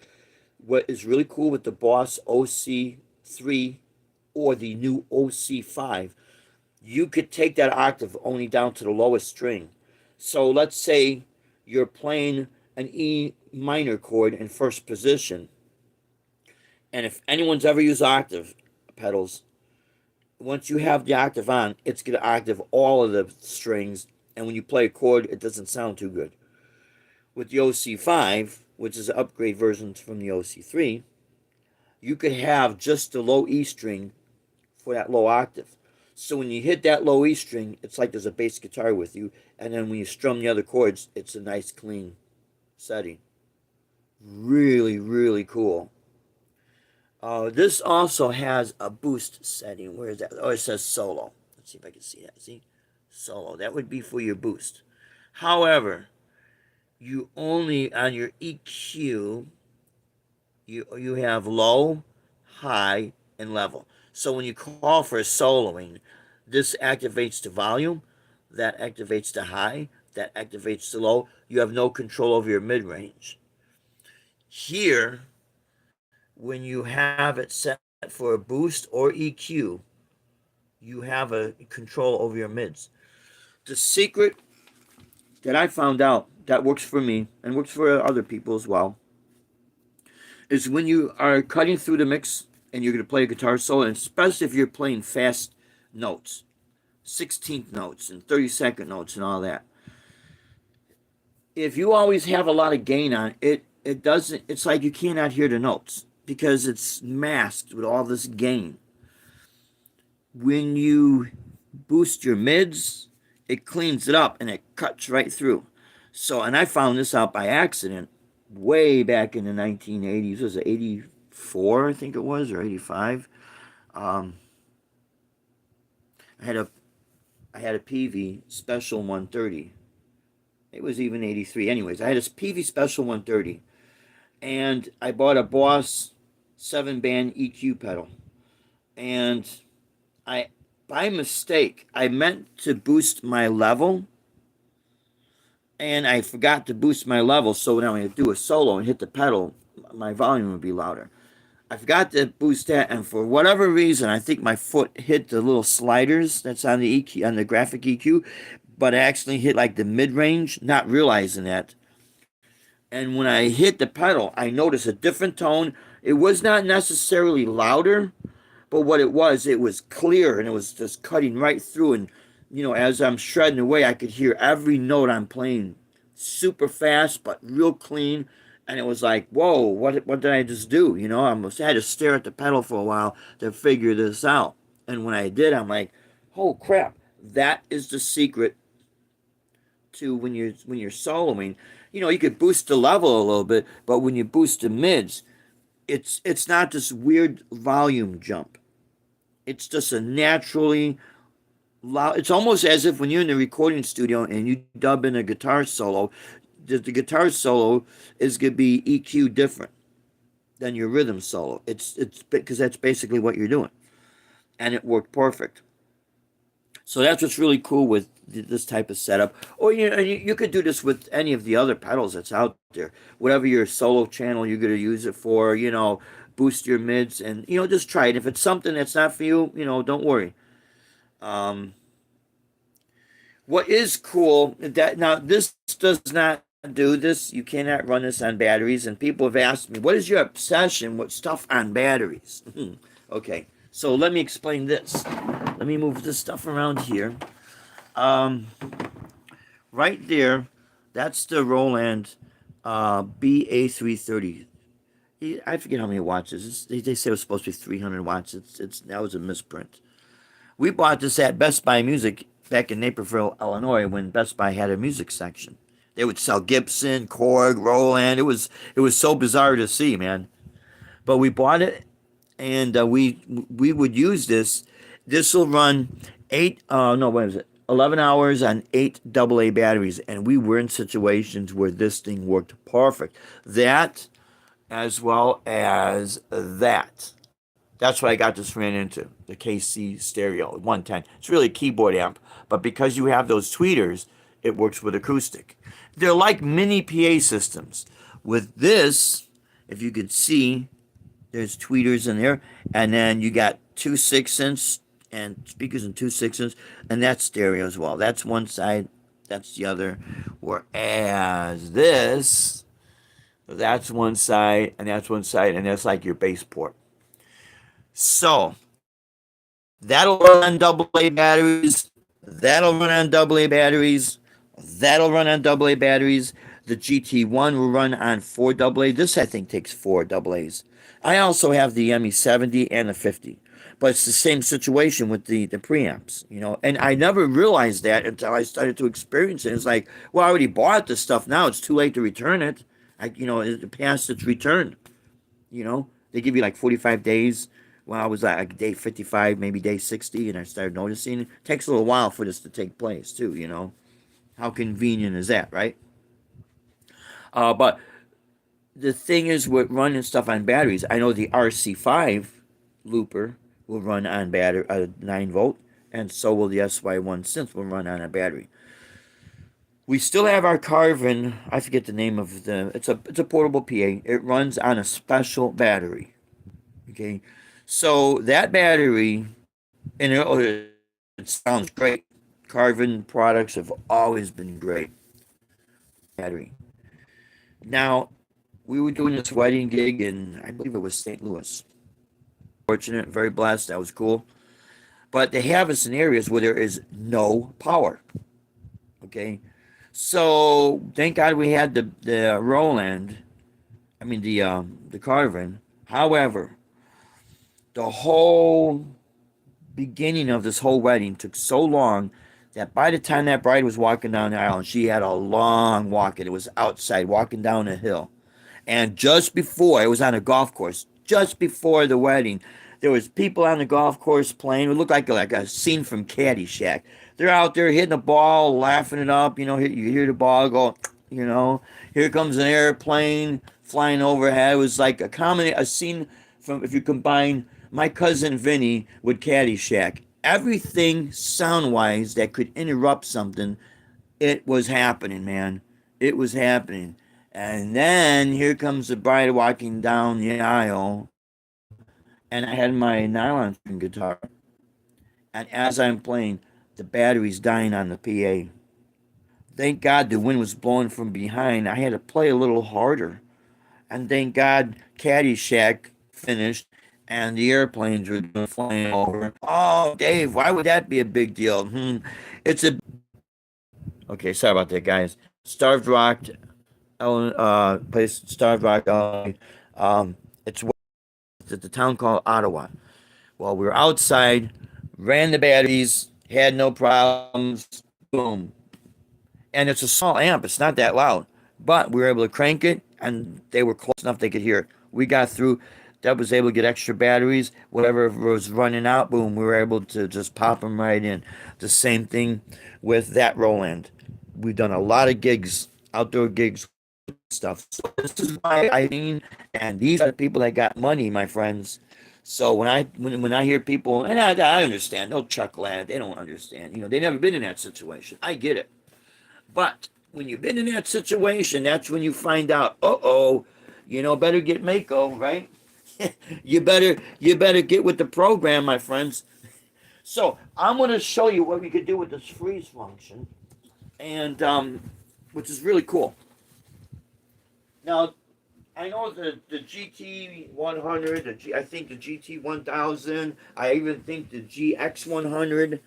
what is really cool with the Boss OC3 or the new OC5, you could take that octave only down to the lowest string. So let's say you're playing an E minor chord in first position, and if anyone's ever used octave pedals, once you have the octave on, it's going to octave all of the strings, and when you play a chord, it doesn't sound too good. With the OC5, which is an upgrade version from the OC3, you could have just the low E string for that low octave. So when you hit that low E string, it's like there's a bass guitar with you, and then when you strum the other chords, it's a nice clean setting. Really, really cool. This also has a boost setting. Where is that? Oh, it says solo. Let's see if I can see that. See? Solo. That would be for your boost. However, you only, on your EQ, you have low, high, and level. So when you call for soloing, this activates the volume, that activates the high, that activates the low. You have no control over your mid-range. Here, when you have it set for a boost or EQ, you have a control over your mids. The secret that I found out that works for me and works for other people as well is when you are cutting through the mix and you're going to play a guitar solo, and especially if you're playing fast notes, 16th notes and 32nd notes and all that. If you always have a lot of gain on it, it doesn't, it's like you cannot hear the notes because it's masked with all this gain. When you boost your mids, it cleans it up and it cuts right through. So, and I found this out by accident way back in the 1980s. Was it 84, I think it was, or 85? Um, I had a PV Special 130. It was even 83. Anyways, I had a PV Special 130, and I bought a Boss 7-band EQ pedal, and I, by mistake, I meant to boost my level, and I forgot to boost my level, so when I would do a solo and hit the pedal, my volume would be louder. I forgot to boost that, and for whatever reason, I think my foot hit the little sliders that's on the EQ, on the graphic EQ, but I actually hit like the mid-range, not realizing that. And when I hit the pedal, I noticed a different tone. It was not necessarily louder, but what it was clear, and it was just cutting right through. And, you know, as I'm shredding away, I could hear every note I'm playing super fast, but real clean. And it was like, whoa, what did I just do? You know, I almost had to stare at the pedal for a while to figure this out. And when I did, I'm like, oh crap, that is the secret to when you're soloing. You know, you could boost the level a little bit, but when you boost the mids, it's not this weird volume jump. It's just a naturally loud. It's almost as if when you're in the recording studio and you dub in a guitar solo, the guitar solo is going to be EQ different than your rhythm solo. It's because that's basically what you're doing, and it worked perfect. So that's what's really cool with this type of setup. Or you could do this with any of the other pedals that's out there. Whatever your solo channel you're going to use it for, boost your mids, and just try it. If it's something that's not for you, don't worry. Um, what is cool that now this does not do this. You cannot run this on batteries, and people have asked me, "What is your obsession with stuff on batteries?" Okay, so let me explain this. Let me move this stuff around here. Um, right there, that's the Roland BA330. I forget how many watts it is. They say it was supposed to be 300 watts. It's that was a misprint. We bought this at Best Buy Music back in Naperville, Illinois, when Best Buy had a music section. They would sell Gibson, Korg, Roland. It was so bizarre to see, man. But we bought it, and we would use this. This will run eight. No, what is it? 11 hours on 8 AA batteries, and we were in situations where this thing worked perfect. That, as well as that. That's what I got this ran into, the KC Stereo 110. It's really a keyboard amp, but because you have those tweeters, it works with acoustic. They're like mini PA systems. With this, if you could see, there's tweeters in there, and then you got two 6-inch and speakers in two 6-inch, and that's stereo as well. That's one side, that's the other. Whereas this, that's one side, and that's one side, and that's like your bass port. So that'll run on AA batteries. That'll run on AA batteries. That'll run on AA batteries. The GT1 will run on 4 AA. This, I think, takes 4 AA's. I also have the ME70 and the 50. But it's the same situation with the preamps, And I never realized that until I started to experience it. It's like, well, I already bought this stuff now. It's too late to return it. It passed its return. They give you like 45 days. Well, I was like day 55, maybe day 60, and I started noticing it takes a little while for this to take place, too. How convenient is that, right? But the thing is with running stuff on batteries, I know the RC5 looper will run on battery 9 volt, and so will the SY1 synth will run on a battery. We still have our Carvin. I forget the name of the. It's a portable PA. It runs on a special battery. Okay, so that battery, and it sounds great. Carvin products have always been great. Battery. Now, we were doing this wedding gig in, I believe it was St. Louis. Fortunate, very blessed. That was cool. But they have us in areas where there is no power. Okay, so thank God we had the Roland. I mean the Carvin. However, the whole beginning of this whole wedding took so long that by the time that bride was walking down the aisle, and she had a long walk, and it was outside walking down a hill. And just before, it was on a golf course, just before the wedding, there was people on the golf course playing. It looked like a scene from Caddyshack. They're out there hitting the ball, laughing it up. You hear the ball go, here comes an airplane flying overhead. It was like a scene from, if you combine My Cousin Vinny with Caddyshack. Everything sound-wise that could interrupt something, it was happening, man. It was happening. And then here comes the bride walking down the aisle, and I had my nylon string guitar. And as I'm playing, the battery's dying on the PA. Thank God the wind was blowing from behind. I had to play a little harder. And thank God Caddyshack finished and the airplanes were flying over. Oh, Dave, why would that be a big deal? It's a... Okay, sorry about that, guys. Starved Rock, place Starved Rock, it's at the town called Ottawa. Well, we were outside, ran the batteries, had no problems, boom. And it's a small amp, it's not that loud. But we were able to crank it, and they were close enough they could hear it. We got through. that was able to get extra batteries. Whatever was running out, boom, we were able to just pop them right in. The same thing with that Roland. We've done a lot of gigs, outdoor gigs, stuff. So this is why I mean, and these are the people that got money, my friends. So when I hear people, and I understand, they'll chuckle at it. They don't understand. They never been in that situation. I get it. But when you've been in that situation, that's when you find out, uh-oh, better get Mako, right? you better get with the program, my friends. So I'm going to show you what we could do with this freeze function, and which is really cool. Now, I know the GT 100, I think the GT 1000, I even think the GX 100,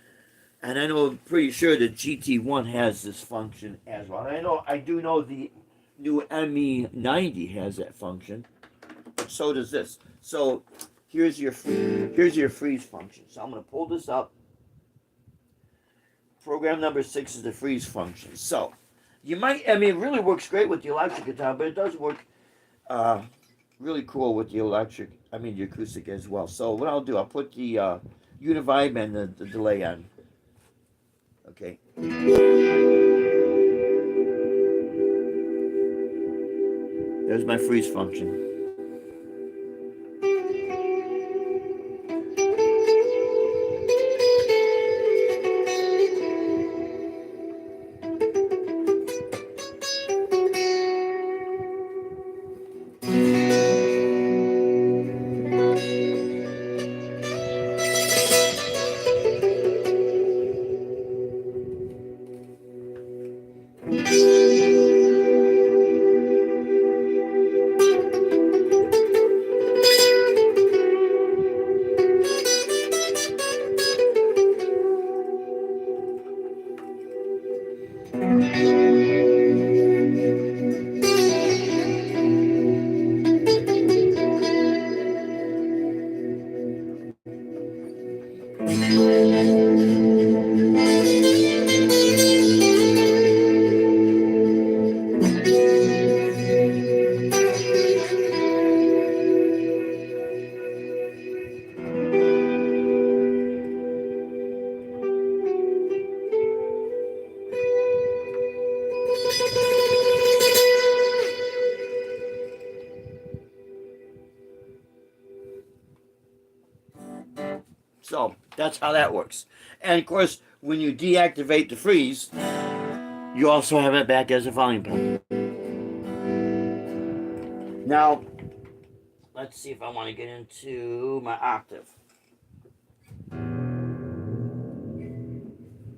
and I know pretty sure the GT1 has this function as well. And I do know the new ME90 has that function, but so does this. So here's your freeze function. So I'm going to pull this up. Program number 6 is the freeze function. So it really works great with the electric guitar, but it does work really cool with the the acoustic as well. So what I'll do, I'll put the Univibe and the delay on. Okay. There's my freeze function. So that's how that works. And of course, when you deactivate the freeze, you also have it back as a volume pedal. Now, let's see if I want to get into my octave.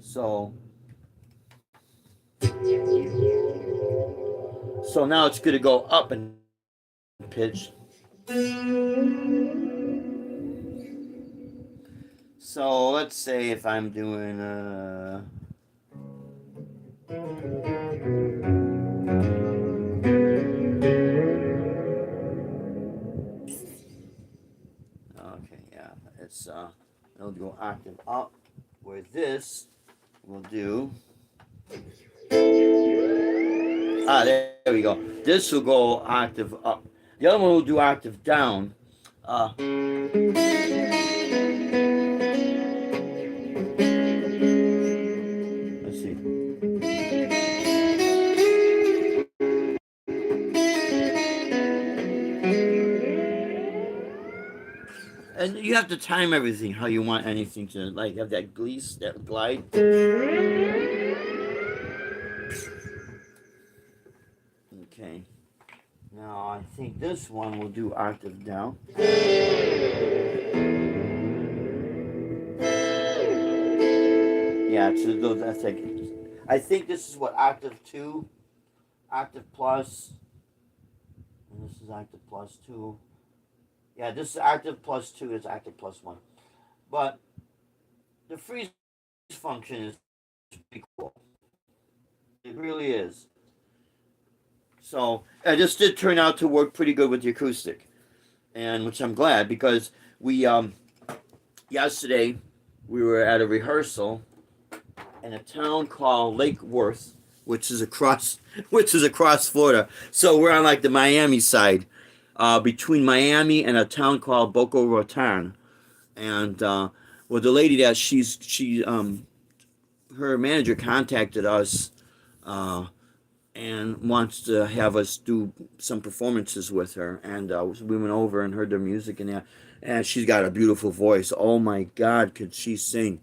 So now it's going to go up in pitch. So let's say if I'm doing okay, yeah, it'll go octave up, where this will do there we go. This will go octave up. The other one will do octave down. Let's see. And you have to time everything how you want anything to have that glide. Okay. Now I think this one will do octave down. Yeah, so that's like, I think this is what octave 2, octave plus, and this is octave plus 2. Yeah, this is octave plus 2, it's octave plus 1. But the freeze function is pretty cool. It really is. So this did turn out to work pretty good with the acoustic, and which I'm glad, because we yesterday we were at a rehearsal in a town called Lake Worth, which is across Florida. So we're on the Miami side. between Miami and a town called Boca Raton. And well, the lady that she her manager contacted us uh, and wants to have us do some performances with her. And we went over and heard their music and that. And she's got a beautiful voice. Oh my God, could she sing?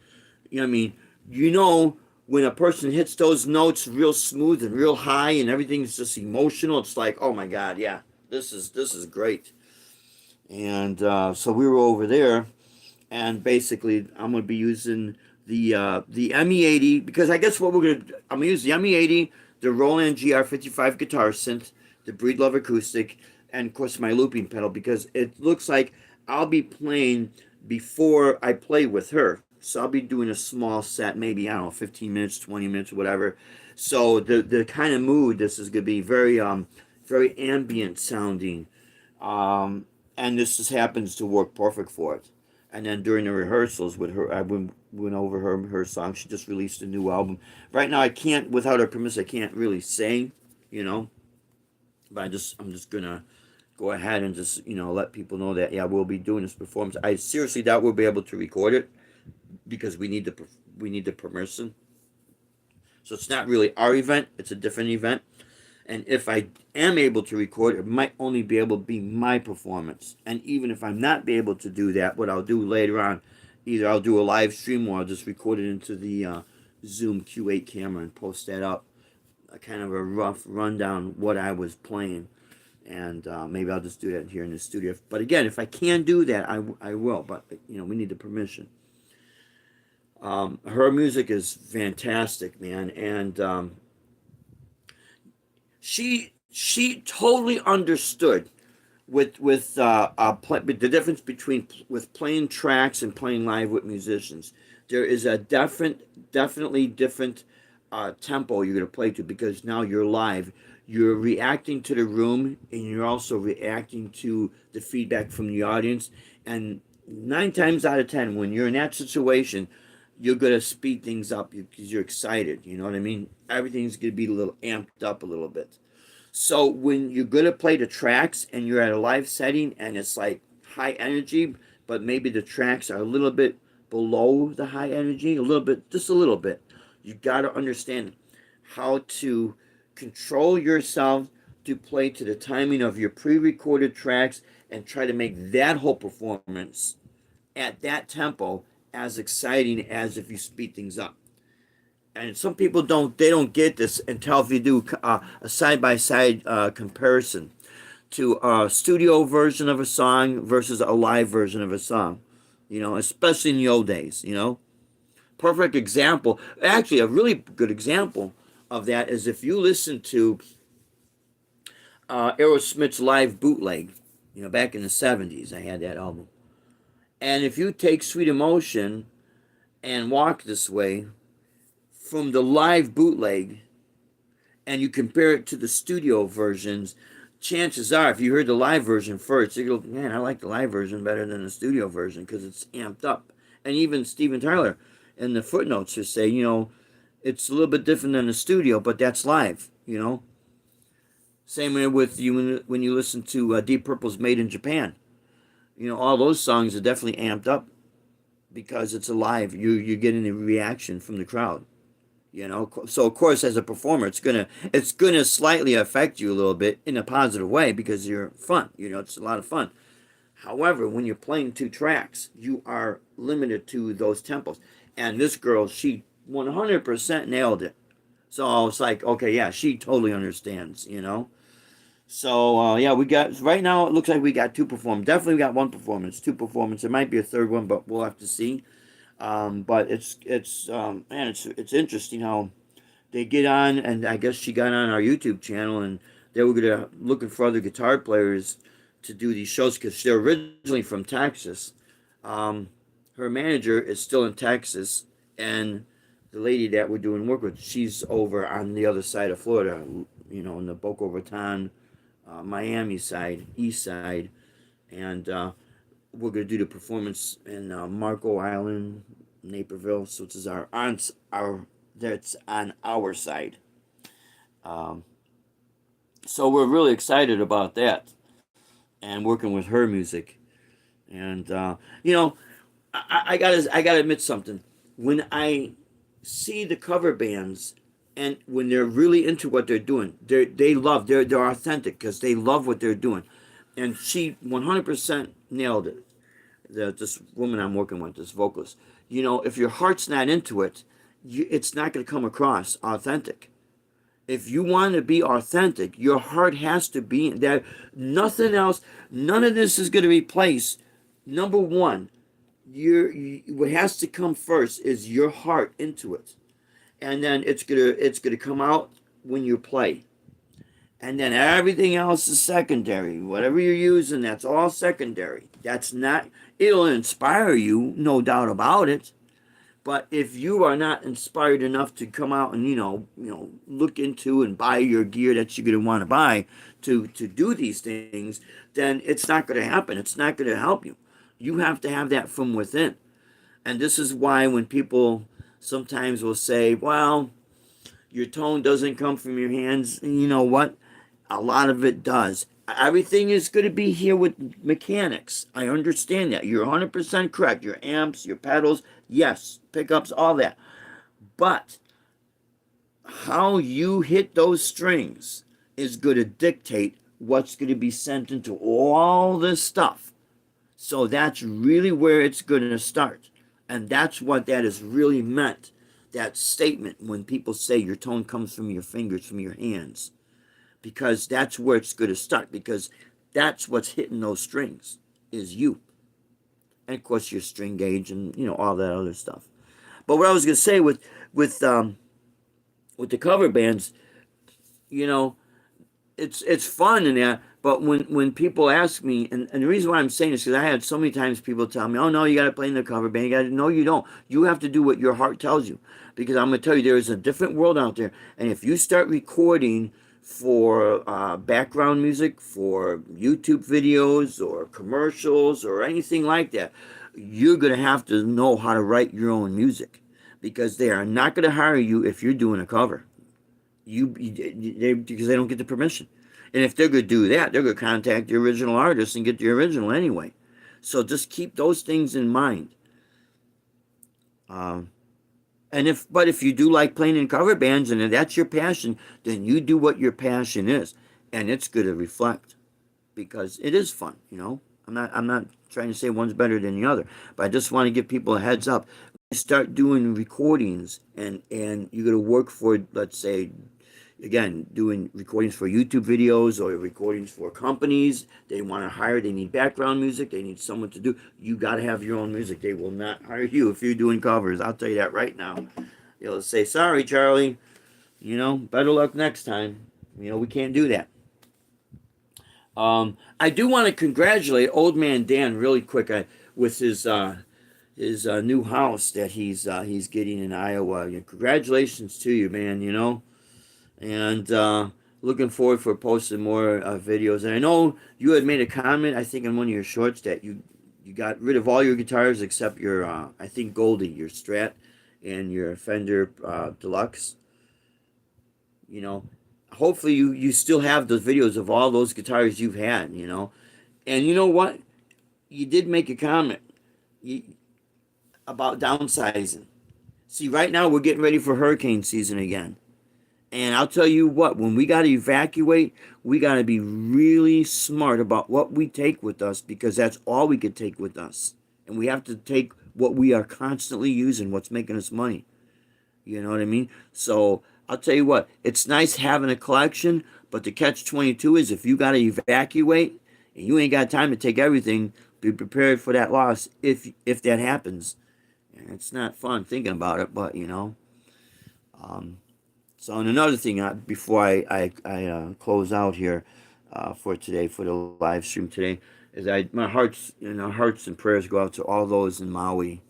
You know what I mean? You know, when a person hits those notes real smooth and real high and everything's just emotional, it's like, oh my God, yeah, this is great. And so we were over there, and basically I'm gonna be using the ME80 because I guess what I'm gonna use the ME80, the Roland GR55 guitar synth, the Breedlove acoustic, and of course my looping pedal because it looks like I'll be playing before I play with her. So I'll be doing a small set, maybe I don't know, 15 minutes, 20 minutes, whatever. So the kind of mood this is gonna be very ambient sounding, um, and this just happens to work perfect for it. And then during the rehearsals with her, I went over her song. She just released a new album. Right now, I can't, without her permission, I can't really sing, you know. But I'm just gonna go ahead and just, let people know that yeah, we'll be doing this performance. I seriously doubt we'll be able to record it because we need the permission. So it's not really our event; it's a different event. And if I am able to record, it might only be able to be my performance. And even if I'm not be able to do that, what I'll do later on, either I'll do a live stream or I'll just record it into the Zoom Q8 camera and post that up. A kind of a rough rundown what I was playing. And maybe I'll just do that here in the studio. But again, if I can do that, I will. But, we need the permission. Her music is fantastic, man. And she totally understood the difference between with playing tracks and playing live with musicians. There is a definitely different tempo you're gonna play to because now you're live. You're reacting to the room and you're also reacting to the feedback from the audience. And 9 times out of 10, when you're in that situation, you're gonna speed things up because you're excited. You know what I mean? Everything's gonna be a little amped up a little bit. So when you're gonna play the tracks and you're at a live setting and it's like high energy, but maybe the tracks are a little bit below the high energy, a little bit, just a little bit. You gotta understand how to control yourself to play to the timing of your pre-recorded tracks and try to make that whole performance at that tempo as exciting as if you speed things up. And some people don't get this until if you do a side by side comparison to a studio version of a song versus a live version of a song, especially in the old days. Perfect example, actually a really good example of that is if you listen to Aerosmith's live bootleg, back in the 70s. I had that album. And if you take Sweet Emotion and Walk This Way from the live bootleg and you compare it to the studio versions, chances are, if you heard the live version first, you go, man, I like the live version better than the studio version because it's amped up. And even Steven Tyler in the footnotes just say, it's a little bit different than the studio, but that's live. Same way with you when you listen to Deep Purple's Made in Japan. All those songs are definitely amped up because it's alive. You're getting a reaction from the crowd. So of course as a performer it's gonna slightly affect you a little bit in a positive way because you're fun. It's a lot of fun. However, when you're playing two tracks, you are limited to those tempos. And this girl, she 100% nailed it. So I was like, okay, yeah, she totally understands. So yeah, we got right now. It looks like we got two perform. Definitely, we got one performance, two performance. There might be a third one, but we'll have to see. But it's interesting how they get on, and I guess she got on our YouTube channel, and they were gonna looking for other guitar players to do these shows because they're originally from Texas. Um, Her manager is still in Texas, and the lady that we're doing work with, she's over on the other side of Florida, in the Boca Raton, Miami side, east side, and we're gonna do the performance in Marco Island, Naperville. So it's our that's on our side. Um, so we're really excited about that, and working with her music. And you know, I gotta admit something. When I see the cover bands and when they're really into what they're doing, they're authentic because they love what they're doing. And she 100% nailed it. This woman I'm working with, this vocalist. You know, if your heart's not into it, it's not going to come across authentic. If you want to be authentic, your heart has to be in there. Nothing else, none of this is going to replace. Number one, what has to come first is your heart into it, and then it's gonna come out when you play, and then everything else is secondary. Whatever you're using, that's all secondary. That's not. It'll inspire you, no doubt about it. But if you are not inspired enough to come out and look into and buy your gear that you're gonna want to buy to do these things, then it's not gonna happen. It's not gonna help you. You have to have that from within. And this is why when people sometimes will say, well, your tone doesn't come from your hands, and you know what? A lot of it does. Everything is going to be here with mechanics. I understand that. You're 100% correct. Your amps, your pedals, yes, pickups, all that. But how you hit those strings is going to dictate what's going to be sent into all this stuff. So that's really where it's going to start. And that's what that is really meant. That statement when people say your tone comes from your fingers, from your hands. Because that's where it's going to start. Because that's what's hitting those strings, is you. And of course your string gauge and all that other stuff. But what I was going to say with the cover bands, you know, it's fun and that, but when people ask me, and the reason why I'm saying this is because I had so many times people tell me, oh no, you got to play in the cover band. No, you don't. You have to do what your heart tells you, because I'm gonna tell you there is a different world out there, and if you start recording for background music for YouTube videos or commercials or anything like that, you're gonna have to know how to write your own music, because they are not gonna hire you if you're doing a cover. Because they don't get the permission. And if they're going to do that, they're going to contact the original artist and get the original anyway. So just keep those things in mind. Um, but if you do like playing in cover bands and if that's your passion, then you do what your passion is, and it's going to reflect, because it is fun. I'm not trying to say one's better than the other, but I just want to give people a heads up. Start doing recordings, and you're going to work for, let's say, again, doing recordings for YouTube videos or recordings for companies. They want to hire, they need background music, they need someone to do. You got to have your own music. They will not hire you if you're doing covers. I'll tell you that right now. They'll say, sorry, Charlie, better luck next time. We can't do that. I do want to congratulate Old Man Dan really quick with his new house that he's getting in Iowa. Congratulations to you, man. And looking forward for posting more videos. And I know you had made a comment, I think, in one of your shorts that you got rid of all your guitars except your, I think, Goldie, your Strat, and your Fender Deluxe. Hopefully you still have those videos of all those guitars you've had. And you know what? You did make a comment about downsizing. See, right now we're getting ready for hurricane season again. And I'll tell you what, when we got to evacuate, we got to be really smart about what we take with us, because that's all we could take with us. And we have to take what we are constantly using, what's making us money. You know what I mean? So I'll tell you what, it's nice having a collection, but the catch-22 is if you got to evacuate and you ain't got time to take everything, be prepared for that loss if that happens. And it's not fun thinking about it, but So, and another thing, before I close out here for today, for the live stream today, is my hearts and prayers go out to all those in Maui.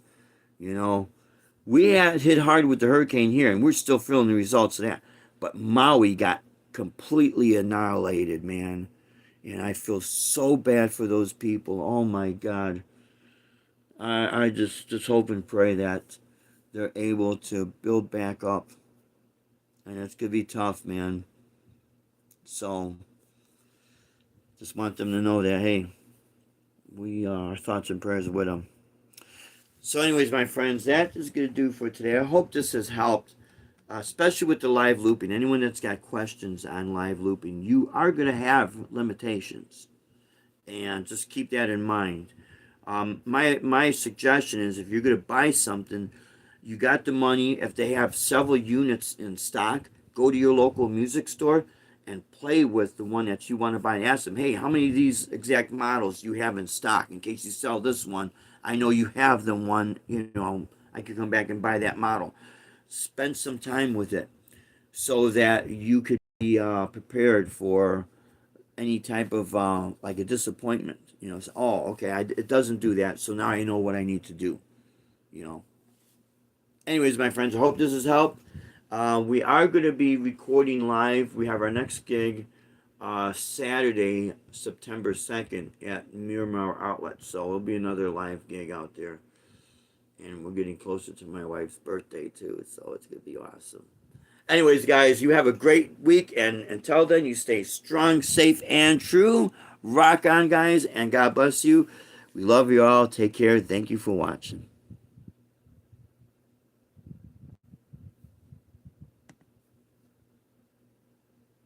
We had hit hard with the hurricane here, and we're still feeling the results of that. But Maui got completely annihilated, man. And I feel so bad for those people. Oh my God. I just hope and pray that they're able to build back up. And it's going to be tough, man. So, Just want them to know that, hey, our thoughts and prayers are with them. So, anyways, my friends, that is going to do for today. I hope this has helped, especially with the live looping. Anyone that's got questions on live looping, you are going to have limitations, and just keep that in mind. My suggestion is, if you're going to buy something, you got the money. If they have several units in stock, go to your local music store and play with the one that you want to buy. And ask them, hey, how many of these exact models do you have in stock? In case you sell this one, I know you have the one, I could come back and buy that model. Spend some time with it so that you could be prepared for any type of like a disappointment. So, oh, okay, it doesn't do that, so now I know what I need to do. You know. Anyways, my friends, I hope this has helped. We are going to be recording live. We have our next gig Saturday, September 2nd at Miramar Outlet. So it'll be another live gig out there. And we're getting closer to my wife's birthday, too. So it's going to be awesome. Anyways, guys, you have a great week. And until then, you stay strong, safe, and true. Rock on, guys. And God bless you. We love you all. Take care. Thank you for watching.